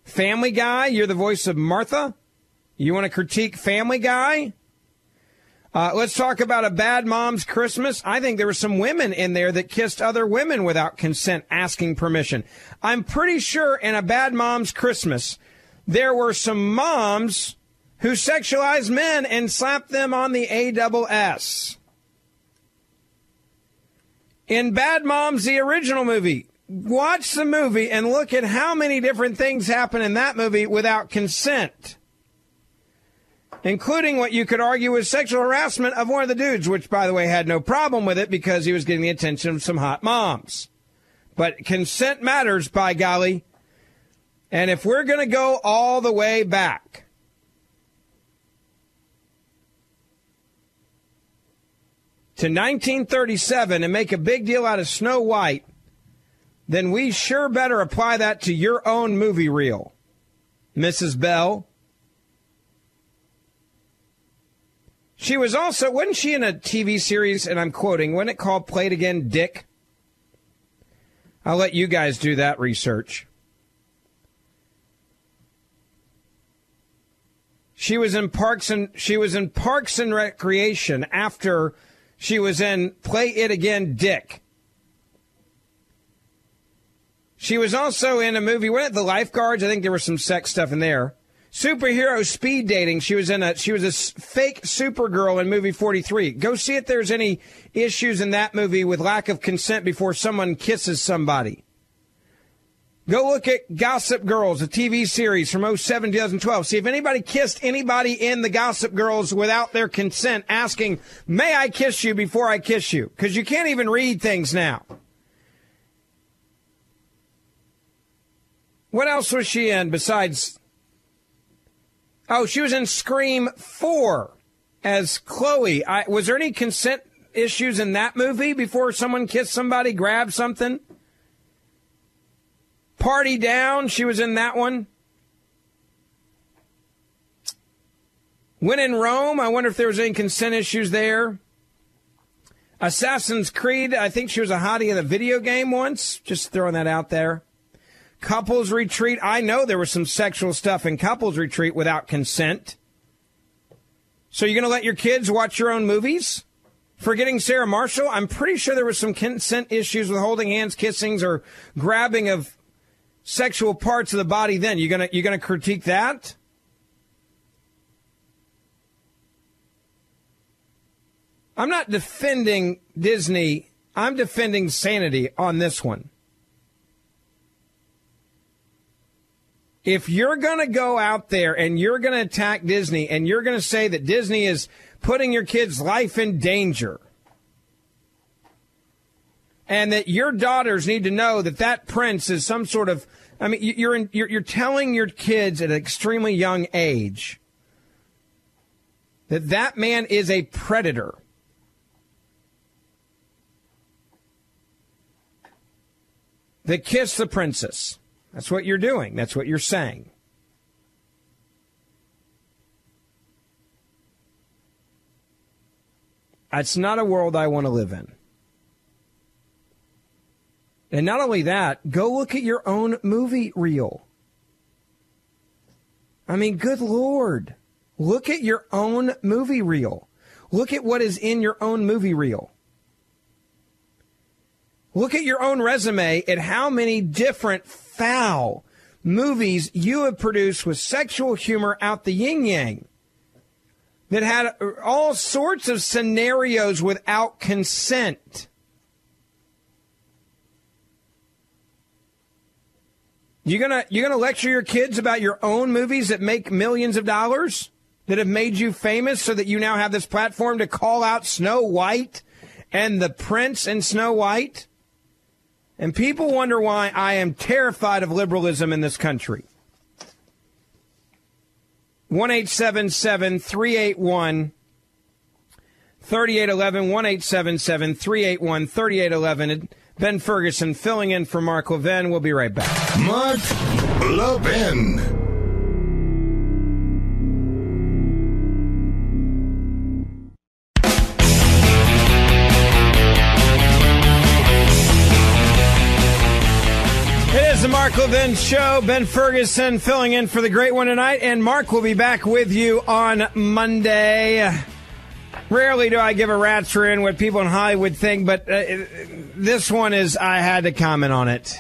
Family Guy, you're the voice of Martha. You want to critique Family Guy? Let's talk about A Bad Mom's Christmas. I think there were some women in there that kissed other women without consent, asking permission. I'm pretty sure in A Bad Mom's Christmas, there were some moms who sexualized men and slapped them on the ASS. In Bad Moms, the original movie, watch the movie and look at how many different things happen in that movie without consent, including what you could argue was sexual harassment of one of the dudes, which, by the way, had no problem with it because he was getting the attention of some hot moms. But consent matters, by golly. And if we're going to go all the way back, to 1937 and make a big deal out of Snow White, then we sure better apply that to your own movie reel, Mrs. Bell. She was also, wasn't she in a TV series, and I'm quoting, wasn't it called Play It Again, Dick? I'll let you guys do that research. She was in Parks and Recreation after she was in Play It Again, Dick. She was also in a movie, wasn't it The Lifeguards? I think there was some sex stuff in there. Superhero Speed Dating. She was a fake Supergirl in movie 43. Go see if there's any issues in that movie with lack of consent before someone kisses somebody. Go look at Gossip Girls, a TV series from 2007 to 2012. See if anybody kissed anybody in the Gossip Girls without their consent, asking, may I kiss you before I kiss you? Because you can't even read things now. What else was she in besides... Oh, she was in Scream 4 as Chloe. Was there any consent issues in that movie before someone kissed somebody, grabbed something? Party Down, she was in that one. When in Rome, I wonder if there was any consent issues there. Assassin's Creed, I think she was a hottie in a video game once. Just throwing that out there. Couples Retreat, I know there was some sexual stuff in Couples Retreat without consent. So you're going to let your kids watch your own movies? Forgetting Sarah Marshall, I'm pretty sure there was some consent issues with holding hands, kissings, or grabbing of sexual parts of the body then. You're gonna critique that? I'm not defending Disney. I'm defending sanity on this one. If you're going to go out there and you're going to attack Disney and you're going to say that Disney is putting your kid's life in danger and that your daughters need to know that that prince is some sort of, I mean, you're telling your kids at an extremely young age that that man is a predator. That kissed the princess. That's what you're doing. That's what you're saying. That's not a world I want to live in. And not only that, go look at your own movie reel. I mean, good Lord. Look at your own movie reel. Look at what is in your own movie reel. Look at your own resume at how many different foul, movies you have produced with sexual humor out the yin-yang that had all sorts of scenarios without consent. You gonna lecture your kids about your own movies that make millions of dollars, that have made you famous, so that you now have this platform to call out Snow White and the prince in Snow White? And people wonder why I am terrified of liberalism in this country. 1-877-381-3811, 1-877-381-3811. Ben Ferguson filling in for Mark Levin. We'll be right back. Mark Levin. It is the Mark Levin Show. Ben Ferguson filling in for the great one tonight. And Mark will be back with you on Monday. Rarely do I give a rat's rear in what people in Hollywood think, but this one is, I had to comment on it.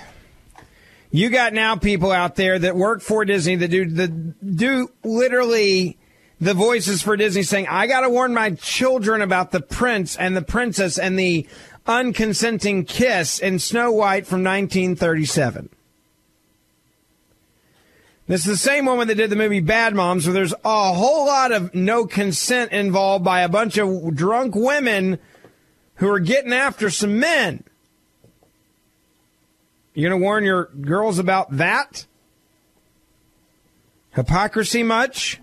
You got now people out there that work for Disney that do literally the voices for Disney saying, I got to warn my children about the prince and the princess and the unconsenting kiss in Snow White from 1937. This is the same woman that did the movie Bad Moms, where there's a whole lot of no consent involved by a bunch of drunk women who are getting after some men. You going to warn your girls about that? Hypocrisy much?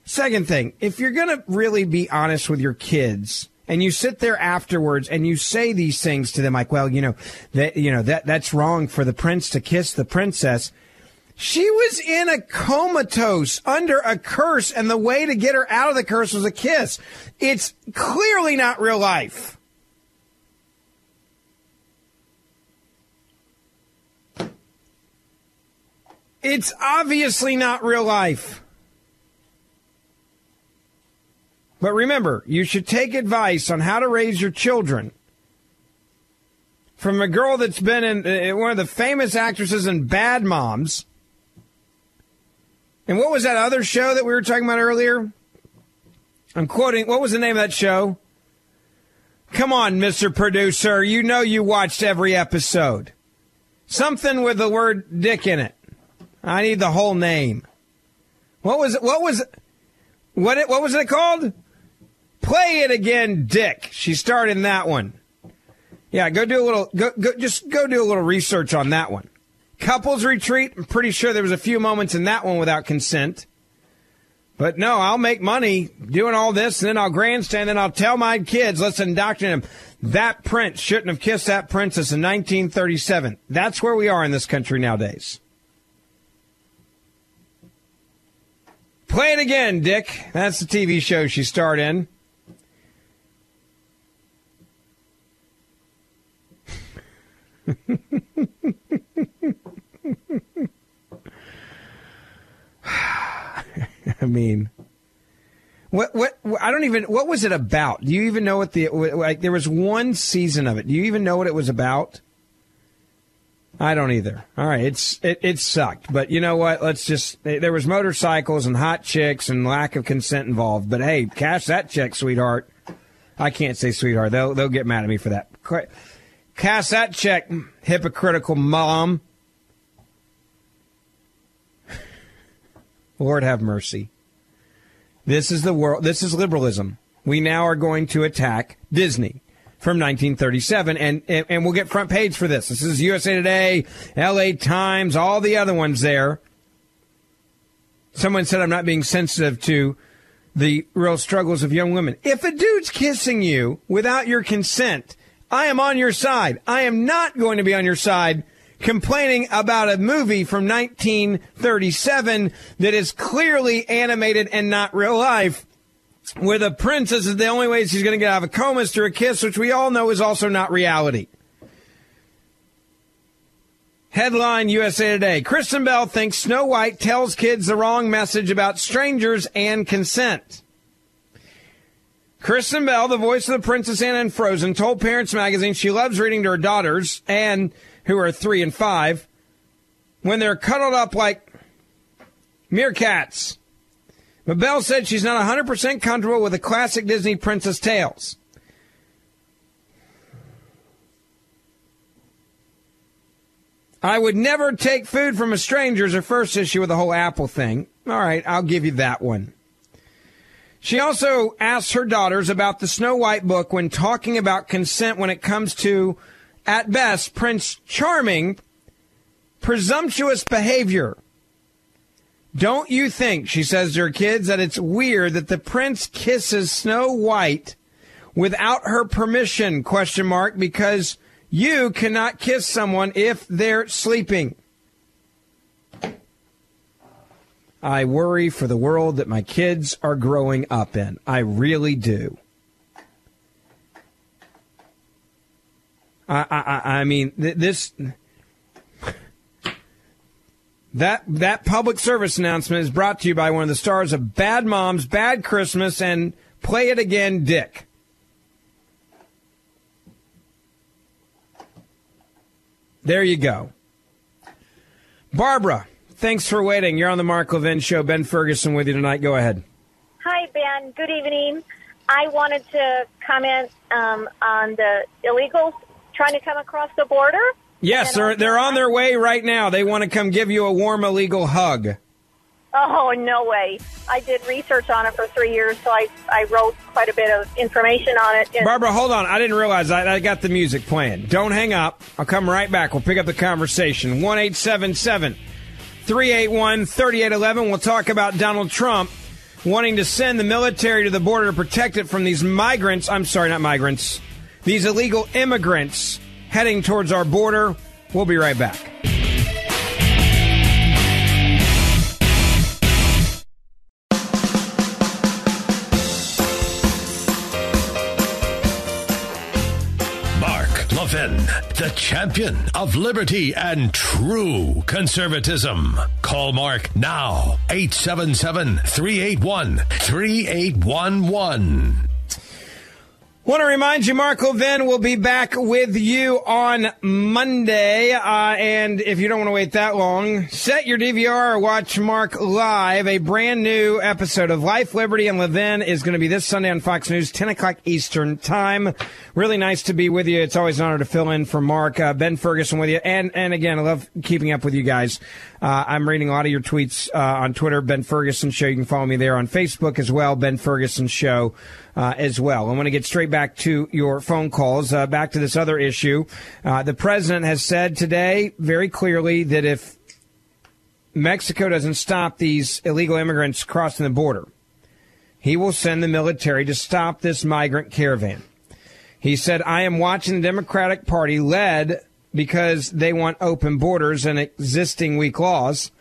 Second thing, if you're going to really be honest with your kids, and you sit there afterwards and you say these things to them like, well, that's wrong for the prince to kiss the princess. She was in a comatose under a curse, and the way to get her out of the curse was a kiss. It's clearly not real life. It's obviously not real life. But remember, you should take advice on how to raise your children from a girl that's been in one of the famous actresses in Bad Moms. And what was that other show that we were talking about earlier? I'm quoting, what was the name of that show? Come on, Mr. Producer. You know you watched every episode. Something with the word dick in it. I need the whole name. What was it called? Play It Again, Dick. She starred in that one. Yeah, go do a little research on that one. Couples Retreat. I'm pretty sure there was a few moments in that one without consent. But no, I'll make money doing all this, and then I'll grandstand, and I'll tell my kids, let's indoctrinate them. That prince shouldn't have kissed that princess in 1937. That's where we are in this country nowadays. Play It Again, Dick. That's the TV show she starred in. I mean, what was it about? Do you even know what there was one season of it. Do you even know what it was about? I don't either. All right. It sucked, but you know what? There was motorcycles and hot chicks and lack of consent involved, but hey, cash that check, sweetheart. I can't say sweetheart. They'll get mad at me for that. Cash that check, hypocritical mom. Lord have mercy. This is the world. This is liberalism. We now are going to attack Disney from 1937, and we'll get front page for this. This is USA Today, LA Times, all the other ones there. Someone said I'm not being sensitive to the real struggles of young women. If a dude's kissing you without your consent, I am on your side. I am not going to be on your side complaining about a movie from 1937 that is clearly animated and not real life, where the princess is the only way she's going to get out of a coma is through a kiss, which we all know is also not reality. Headline USA Today. Kristen Bell thinks Snow White tells kids the wrong message about strangers and consent. Kristen Bell, the voice of the Princess Anna in Frozen, told Parents Magazine she loves reading to her daughters, and who are 3 and 5, when they're cuddled up like meerkats. Mabel said she's not 100% comfortable with the classic Disney princess tales. I would never take food from a stranger is her first issue with the whole Apple thing. All right, I'll give you that one. She also asked her daughters about the Snow White book when talking about consent when it comes to, at best, Prince Charming, presumptuous behavior. Don't you think, she says to her kids, that it's weird that the prince kisses Snow White without her permission, ? Because you cannot kiss someone if they're sleeping. I worry for the world that my kids are growing up in. I really do. I mean, this... That public service announcement is brought to you by one of the stars of Bad Moms, Bad Christmas, and Play It Again, Dick. There you go. Barbara, thanks for waiting. You're on the Mark Levin Show. Ben Ferguson with you tonight. Go ahead. Hi, Ben. Good evening. I wanted to comment on the illegals trying to come across the border. Yes, they're on their way right now. They want to come give you a warm, illegal hug. Oh, no way. I did research on it for 3 years, so I wrote quite a bit of information on it. Barbara, hold on. I didn't realize I got the music playing. Don't hang up. I'll come right back. We'll pick up the conversation. 1-877-381-3811. We'll talk about Donald Trump wanting to send the military to the border to protect it from these migrants. I'm sorry, not migrants. These illegal immigrants heading towards our border. We'll be right back. Mark Levin, the champion of liberty and true conservatism. Call Mark now, 877-381-3811. Want to remind you, Mark Levin will be back with you on Monday. And if you don't want to wait that long, set your DVR or watch Mark live. A brand new episode of Life, Liberty, and Levin is going to be this Sunday on Fox News, 10 o'clock Eastern time. Really nice to be with you. It's always an honor to fill in for Mark. Ben Ferguson with you. And again, I love keeping up with you guys. I'm reading a lot of your tweets on Twitter, Ben Ferguson Show. You can follow me there on Facebook as well, Ben Ferguson Show. As well. I want to get straight back to your phone calls. Back to this other issue. The president has said today very clearly that if Mexico doesn't stop these illegal immigrants crossing the border, he will send the military to stop this migrant caravan. He said, I am watching the Democratic Party led because they want open borders and existing weak laws,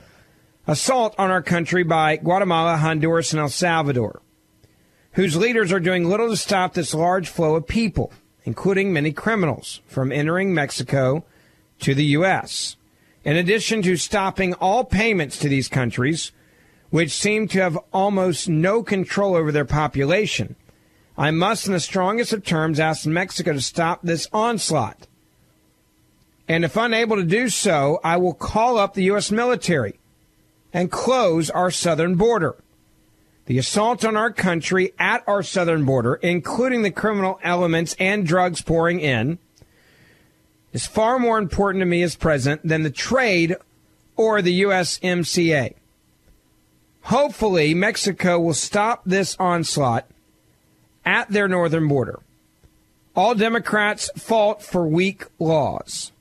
assault on our country by Guatemala, Honduras, and El Salvador, whose leaders are doing little to stop this large flow of people, including many criminals, from entering Mexico to the U.S., in addition to stopping all payments to these countries, which seem to have almost no control over their population. I must, in the strongest of terms, ask Mexico to stop this onslaught. And if unable to do so, I will call up the U.S. military and close our southern border. The assault on our country at our southern border, including the criminal elements and drugs pouring in, is far more important to me as president than the trade or the USMCA. Hopefully, Mexico will stop this onslaught at their northern border. All Democrats fault for weak laws.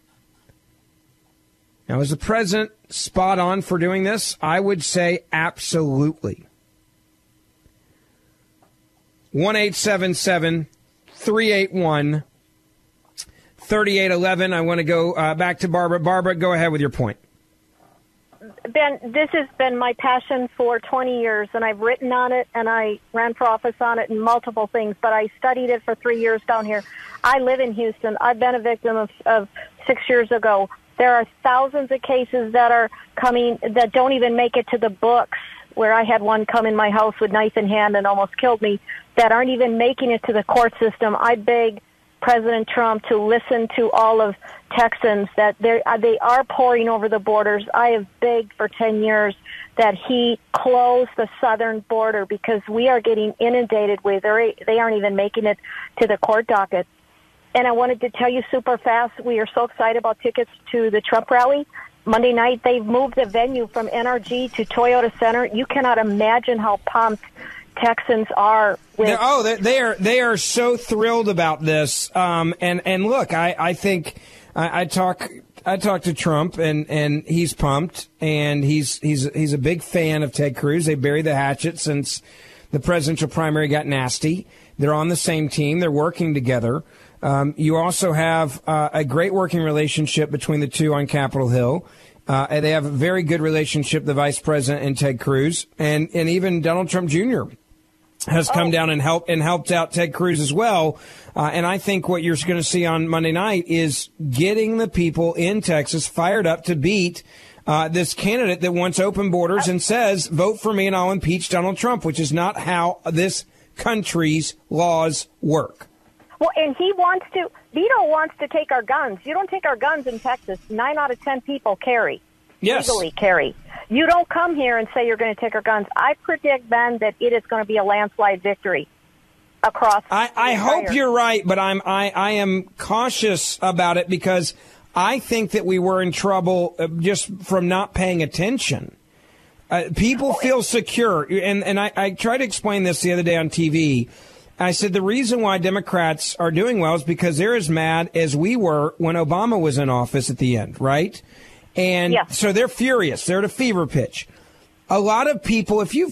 Now, is the president spot on for doing this? I would say absolutely. 1-877-381-3811. I want to go back to Barbara. Barbara, go ahead with your point. Ben, this has been my passion for 20 years, and I've written on it, and I ran for office on it and multiple things, but I studied it for 3 years down here. I live in Houston. I've been a victim of 6 years ago. There are thousands of cases that are coming that don't even make it to the books, where I had one come in my house with knife in hand and almost killed me, that aren't even making it to the court system. I beg President Trump to listen to all of Texans, that they are pouring over the borders. I have begged for 10 years that he close the southern border because we are getting inundated with, they aren't even making it to the court docket. And I wanted to tell you super fast, we are so excited about tickets to the Trump rally. Monday night, they've moved the venue from NRG to Toyota Center. You cannot imagine how pumped Texans are. They are so thrilled about this. And look, I think I talk to Trump, and he's pumped, and he's a big fan of Ted Cruz. They buried the hatchet since the presidential primary got nasty. They're on the same team. They're working together. You also have a great working relationship between the two on Capitol Hill. They have a very good relationship, the vice president and Ted Cruz, and even Donald Trump Jr. has come down and helped out Ted Cruz as well. And I think what you're going to see on Monday night is getting the people in Texas fired up to beat this candidate that wants open borders and says, vote for me and I'll impeach Donald Trump, which is not how this country's laws work. Well, and Vito wants to take our guns. You don't take our guns in Texas. 9 out of 10 people carry. Yes. Legally carry. You don't come here and say you're going to take our guns. I predict, Ben, that it is going to be a landslide victory across. I hope you're right, but I am cautious about it because I think that we were in trouble just from not paying attention. People feel secure, and I tried to explain this the other day on TV. I said the reason why Democrats are doing well is because they're as mad as we were when Obama was in office at the end, right? And so they're furious. They're at a fever pitch. A lot of people, if you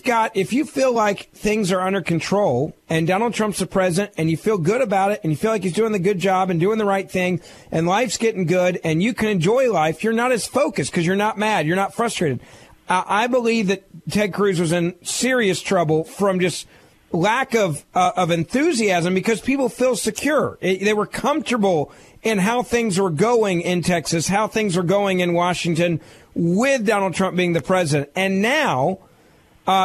feel like things are under control and Donald Trump's the president and you feel good about it and you feel like he's doing the good job and doing the right thing and life's getting good and you can enjoy life, you're not as focused because you're not mad. You're not frustrated. I believe that Ted Cruz was in serious trouble from just lack of enthusiasm because people feel secure. They were comfortable in how things were going in Texas, how things were going in Washington with Donald Trump being the president. And now,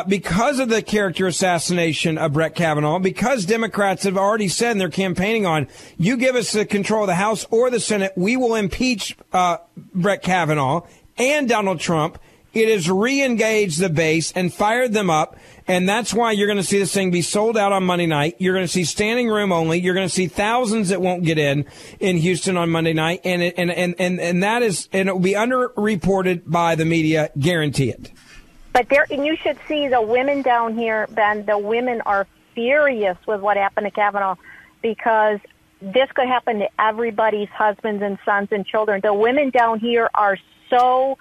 because of the character assassination of Brett Kavanaugh, because Democrats have already said and they're campaigning on, you give us the control of the House or the Senate, we will impeach Brett Kavanaugh and Donald Trump. It has re-engaged the base and fired them up, and that's why you're going to see this thing be sold out on Monday night. You're going to see standing room only. You're going to see thousands that won't get in Houston on Monday night, and it will be underreported by the media. Guarantee it. But and you should see the women down here, Ben. The women are furious with what happened to Kavanaugh because this could happen to everybody's husbands and sons and children. The women down here are so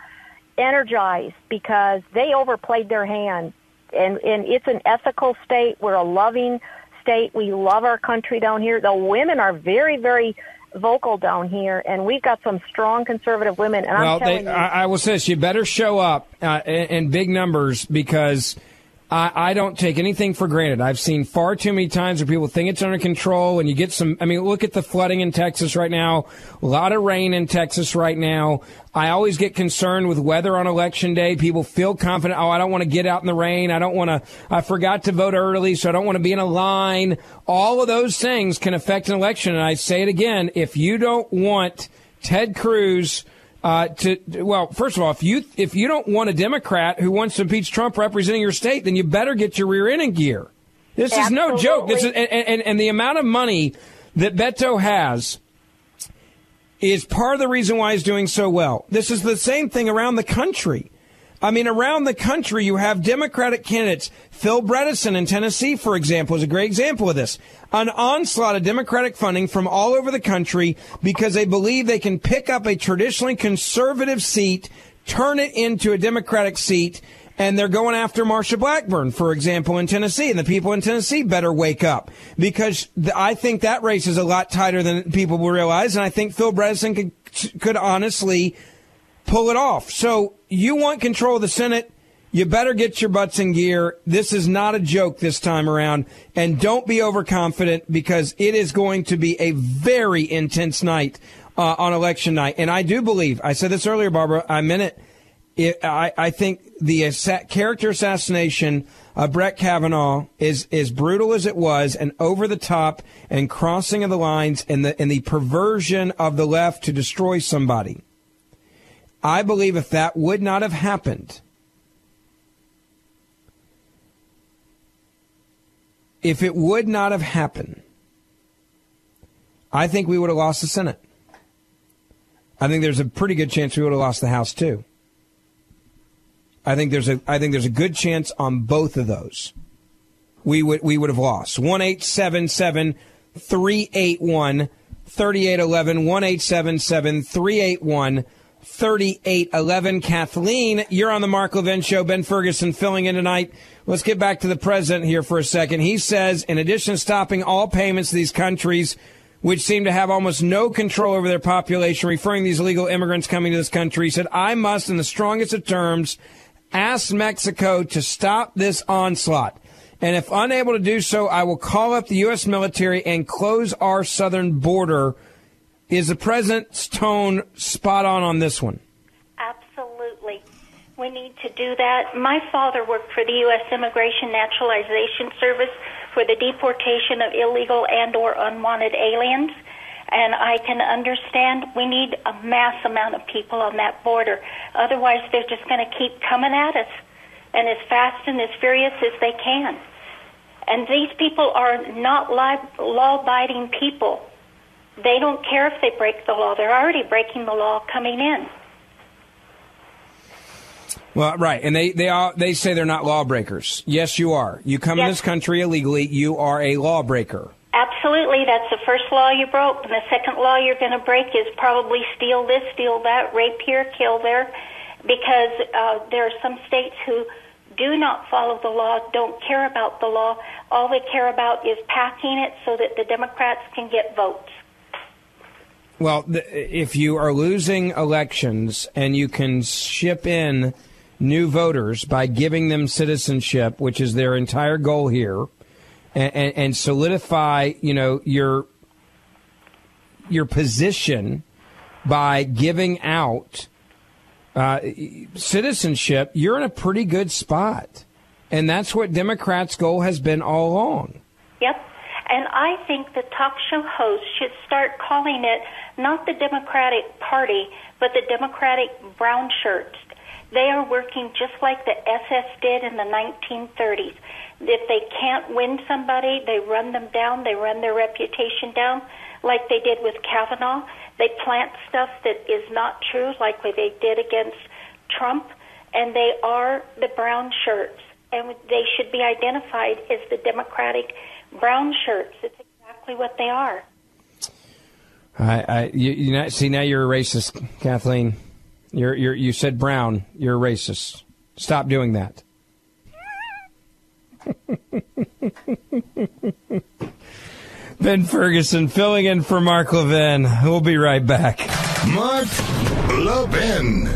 energized because they overplayed their hand, and it's an ethical state. We're a loving state. We love our country down here. The women are very, very vocal down here, and we've got some strong conservative women. And I'm telling you, I will say this: you better show up in big numbers because I don't take anything for granted. I've seen far too many times where people think it's under control and you get some, look at the flooding in Texas right now. A lot of rain in Texas right now. I always get concerned with weather on election day. People feel confident. Oh, I don't want to get out in the rain. I forgot to vote early, so I don't want to be in a line. All of those things can affect an election. And I say it again, if you don't want Ted Cruz first of all, if you don't want a Democrat who wants to impeach Trump representing your state, then you better get your rear end in gear. This is no joke. This is, and the amount of money that Beto has is part of the reason why he's doing so well. This is the same thing around the country. Around the country, you have Democratic candidates. Phil Bredesen in Tennessee, for example, is a great example of this. An onslaught of Democratic funding from all over the country because they believe they can pick up a traditionally conservative seat, turn it into a Democratic seat, and they're going after Marsha Blackburn, for example, in Tennessee. And the people in Tennessee better wake up because I think that race is a lot tighter than people will realize. And I think Phil Bredesen could honestly pull it off. So you want control of the Senate, you better get your butts in gear. This is not a joke this time around. And don't be overconfident because it is going to be a very intense night on election night. And I do believe, I said this earlier, Barbara, I meant it, I think the character assassination of Brett Kavanaugh is as brutal as it was, and over the top, and crossing of the lines, and the perversion of the left to destroy somebody. I believe if that would not have happened, if it would not have happened, I think we would have lost the Senate. I think there's a pretty good chance we would have lost the House too. I think there's a good chance on both of those. We would have lost. 1-877-381-3811, 1-877-381-3811. Kathleen, you're on the Mark Levin Show. Ben Ferguson filling in tonight. Let's get back to the president here for a second. He says, in addition to stopping all payments to these countries, which seem to have almost no control over their population, referring to these illegal immigrants coming to this country, he said, I must, in the strongest of terms, ask Mexico to stop this onslaught. And if unable to do so, I will call up the U.S. military and close our southern border. Is the president's tone spot on this one? Absolutely. We need to do that. My father worked for the U.S. Immigration Naturalization Service for the deportation of illegal and or unwanted aliens. And I can understand we need a mass amount of people on that border. Otherwise, they're just going to keep coming at us, and as fast and as furious as they can. And these people are not law-abiding people. They don't care if they break the law. They're already breaking the law coming in. Well, right, and they say they're not lawbreakers. Yes, you are. You come in this country illegally, you are a lawbreaker. Absolutely. That's the first law you broke. And the second law you're going to break is probably steal this, steal that, rape here, kill there, because there are some states who do not follow the law, don't care about the law. All they care about is packing it so that the Democrats can get votes. Well, if you are losing elections and you can ship in new voters by giving them citizenship, which is their entire goal here, and solidify, your position by giving out citizenship, you're in a pretty good spot. And that's what Democrats' goal has been all along. Yep. And I think the talk show hosts should start calling it not the Democratic Party, but the Democratic Brown Shirts. They are working just like the SS did in the 1930s. If they can't win somebody, they run them down, they run their reputation down, like they did with Kavanaugh. They plant stuff that is not true, like what they did against Trump, and they are the brown shirts, and they should be identified as the Democratic brown shirts. It's exactly what they are. See, now you're a racist, Kathleen. You said brown. You're a racist. Stop doing that. Ben Ferguson filling in for Mark Levin. We'll be right back. Mark Levin.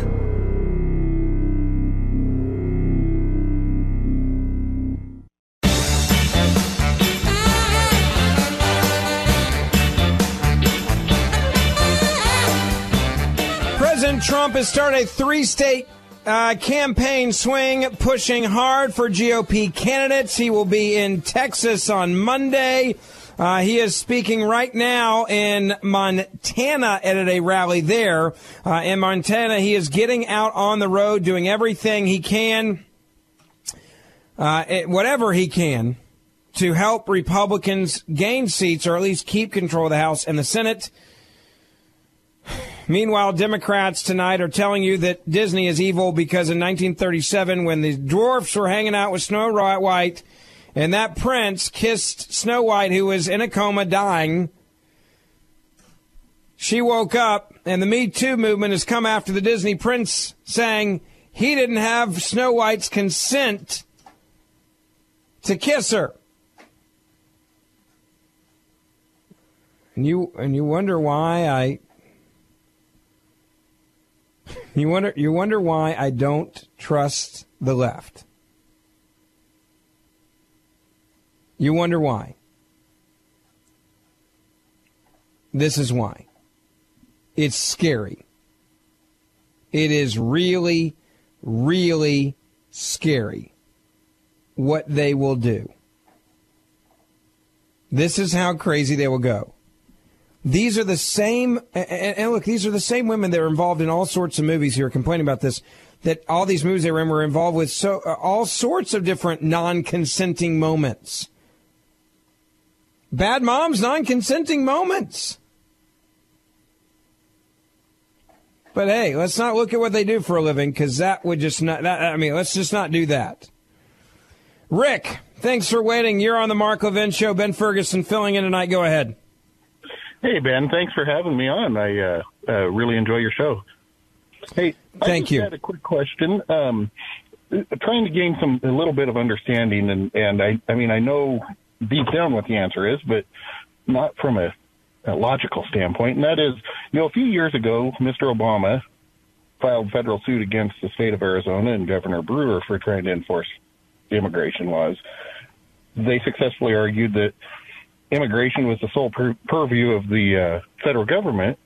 President Trump has started a three-state campaign swing, pushing hard for GOP candidates. He will be in Texas on Monday. He is speaking right now in Montana at a rally there. In Montana, he is getting out on the road, doing everything he can, whatever he can, to help Republicans gain seats or at least keep control of the House and the Senate. Meanwhile, Democrats tonight are telling you that Disney is evil because in 1937, when the dwarfs were hanging out with Snow White, and that prince kissed Snow White, who was in a coma dying, she woke up, and the Me Too movement has come after the Disney prince, saying he didn't have Snow White's consent to kiss her. And you wonder why You wonder why I don't trust the left. You wonder why. This is why. It's scary. It is really really scary what they will do. This is how crazy they will go. These are the same, and look, these are the same women that are involved in all sorts of movies here complaining about this, that all these movies they were involved with all sorts of different non-consenting moments. Bad moms, non-consenting moments. But hey, let's not look at what they do for a living, because that would just not, let's just not do that. Rick, thanks for waiting. You're on the Mark Levin Show. Ben Ferguson filling in tonight. Go ahead. Hey, Ben. Thanks for having me on. I really enjoy your show. Hey, thank you. I had a quick question. Trying to gain a little bit of understanding, and I know deep down what the answer is, but not from a logical standpoint. And that is, a few years ago, Mr. Obama filed federal suit against the state of Arizona and Governor Brewer for trying to enforce immigration laws. They successfully argued that immigration was the sole purview of the federal government.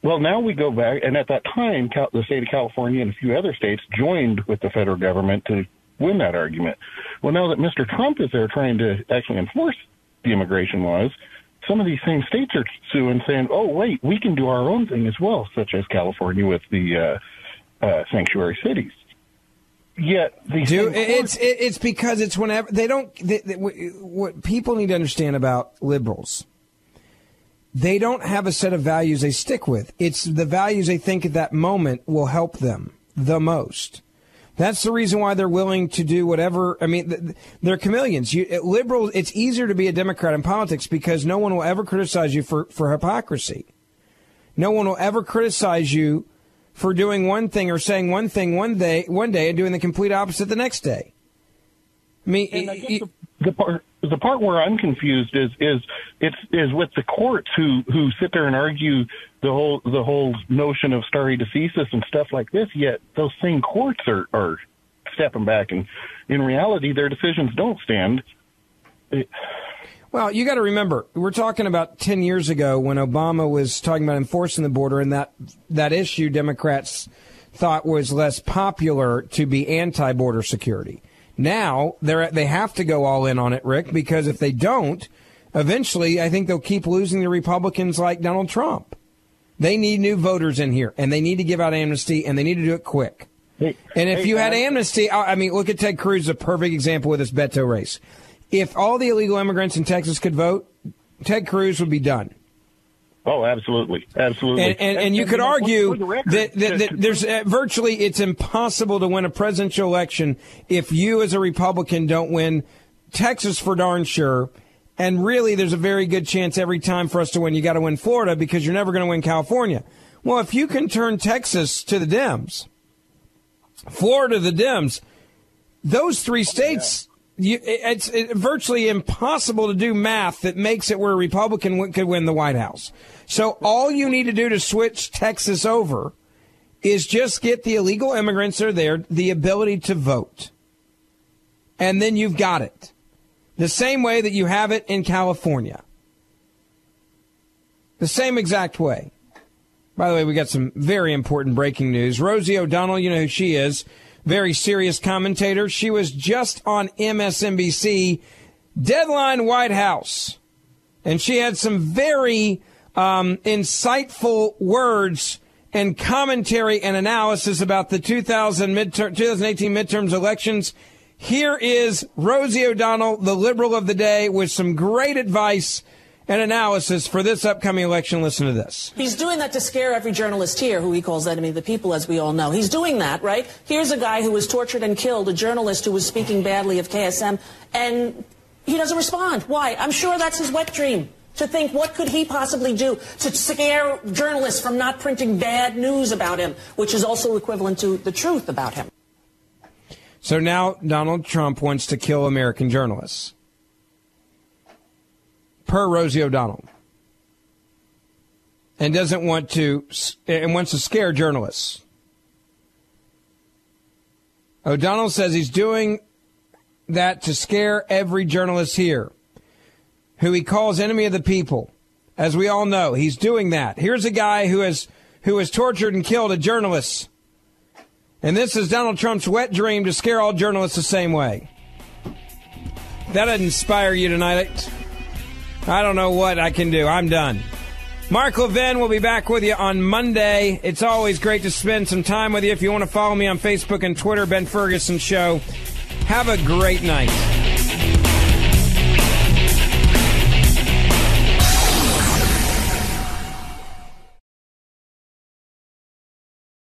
Well, now we go back, and at that time, the state of California and a few other states joined with the federal government to win that argument. Well, now that Mr. Trump is there trying to actually enforce the immigration laws, some of these same states are suing, saying, oh, wait, we can do our own thing as well, such as California with the sanctuary cities. Yet it's because it's whenever they don't. What people need to understand about liberals, they don't have a set of values they stick with. It's the values they think at that moment will help them the most. That's the reason why they're willing to do whatever. I mean, they're chameleons. Liberals, it's easier to be a Democrat in politics because no one will ever criticize you for hypocrisy. No one will ever criticize you for doing one thing or saying one thing one day and doing the complete opposite the next day. I mean, and I guess the part where I'm confused is with the courts who sit there and argue the whole notion of stare decisis and stuff like this. Yet those same courts are stepping back, and in reality, their decisions don't stand. Well, you got to remember, we're talking about 10 years ago when Obama was talking about enforcing the border, and that issue Democrats thought was less popular to be anti-border security. Now they have to go all in on it, Rick, because if they don't, eventually I think they'll keep losing to Republicans like Donald Trump. They need new voters in here, and they need to give out amnesty, and they need to do it quick. And if you had amnesty, I mean, look at Ted Cruz, a perfect example with this Beto race. If all the illegal immigrants in Texas could vote, Ted Cruz would be done. Oh, absolutely. Absolutely. And you could argue that there's virtually it's impossible to win a presidential election if you as a Republican don't win Texas for darn sure. And really, there's a very good chance every time for us to win, you got to win Florida because you're never going to win California. Well, if you can turn Texas to the Dems, Florida to the Dems, those three states, it's virtually impossible to do math that makes it where a Republican could win the White House. So all you need to do to switch Texas over is just get the illegal immigrants that are there the ability to vote. And then you've got it. The same way that you have it in California. The same exact way. By the way, we got some very important breaking news. Rosie O'Donnell, you know who she is. Very serious commentator. She was just on MSNBC, Deadline White House. And she had some very insightful words and commentary and analysis about the 2018 midterms elections. Here is Rosie O'Donnell, the liberal of the day, with some great advice and analysis for this upcoming election. Listen to this. He's doing that to scare every journalist here, who he calls enemy of the people, as we all know. He's doing that, right? Here's a guy who was tortured and killed, a journalist who was speaking badly of KSM, and he doesn't respond. Why? I'm sure that's his wet dream, to think what could he possibly do to scare journalists from not printing bad news about him, which is also equivalent to the truth about him. So now Donald Trump wants to kill American journalists. Per Rosie O'Donnell, and wants to scare journalists. O'Donnell says he's doing that to scare every journalist here, who he calls enemy of the people. As we all know, he's doing that. Here's a guy who has tortured and killed a journalist, And this is Donald Trump's wet dream to scare all journalists the same way. That doesn't inspire you tonight. I don't know what I can do. I'm done. Mark Levin will be back with you on Monday. It's always great to spend some time with you. If you want to follow me on Facebook and Twitter, Ben Ferguson Show. Have a great night.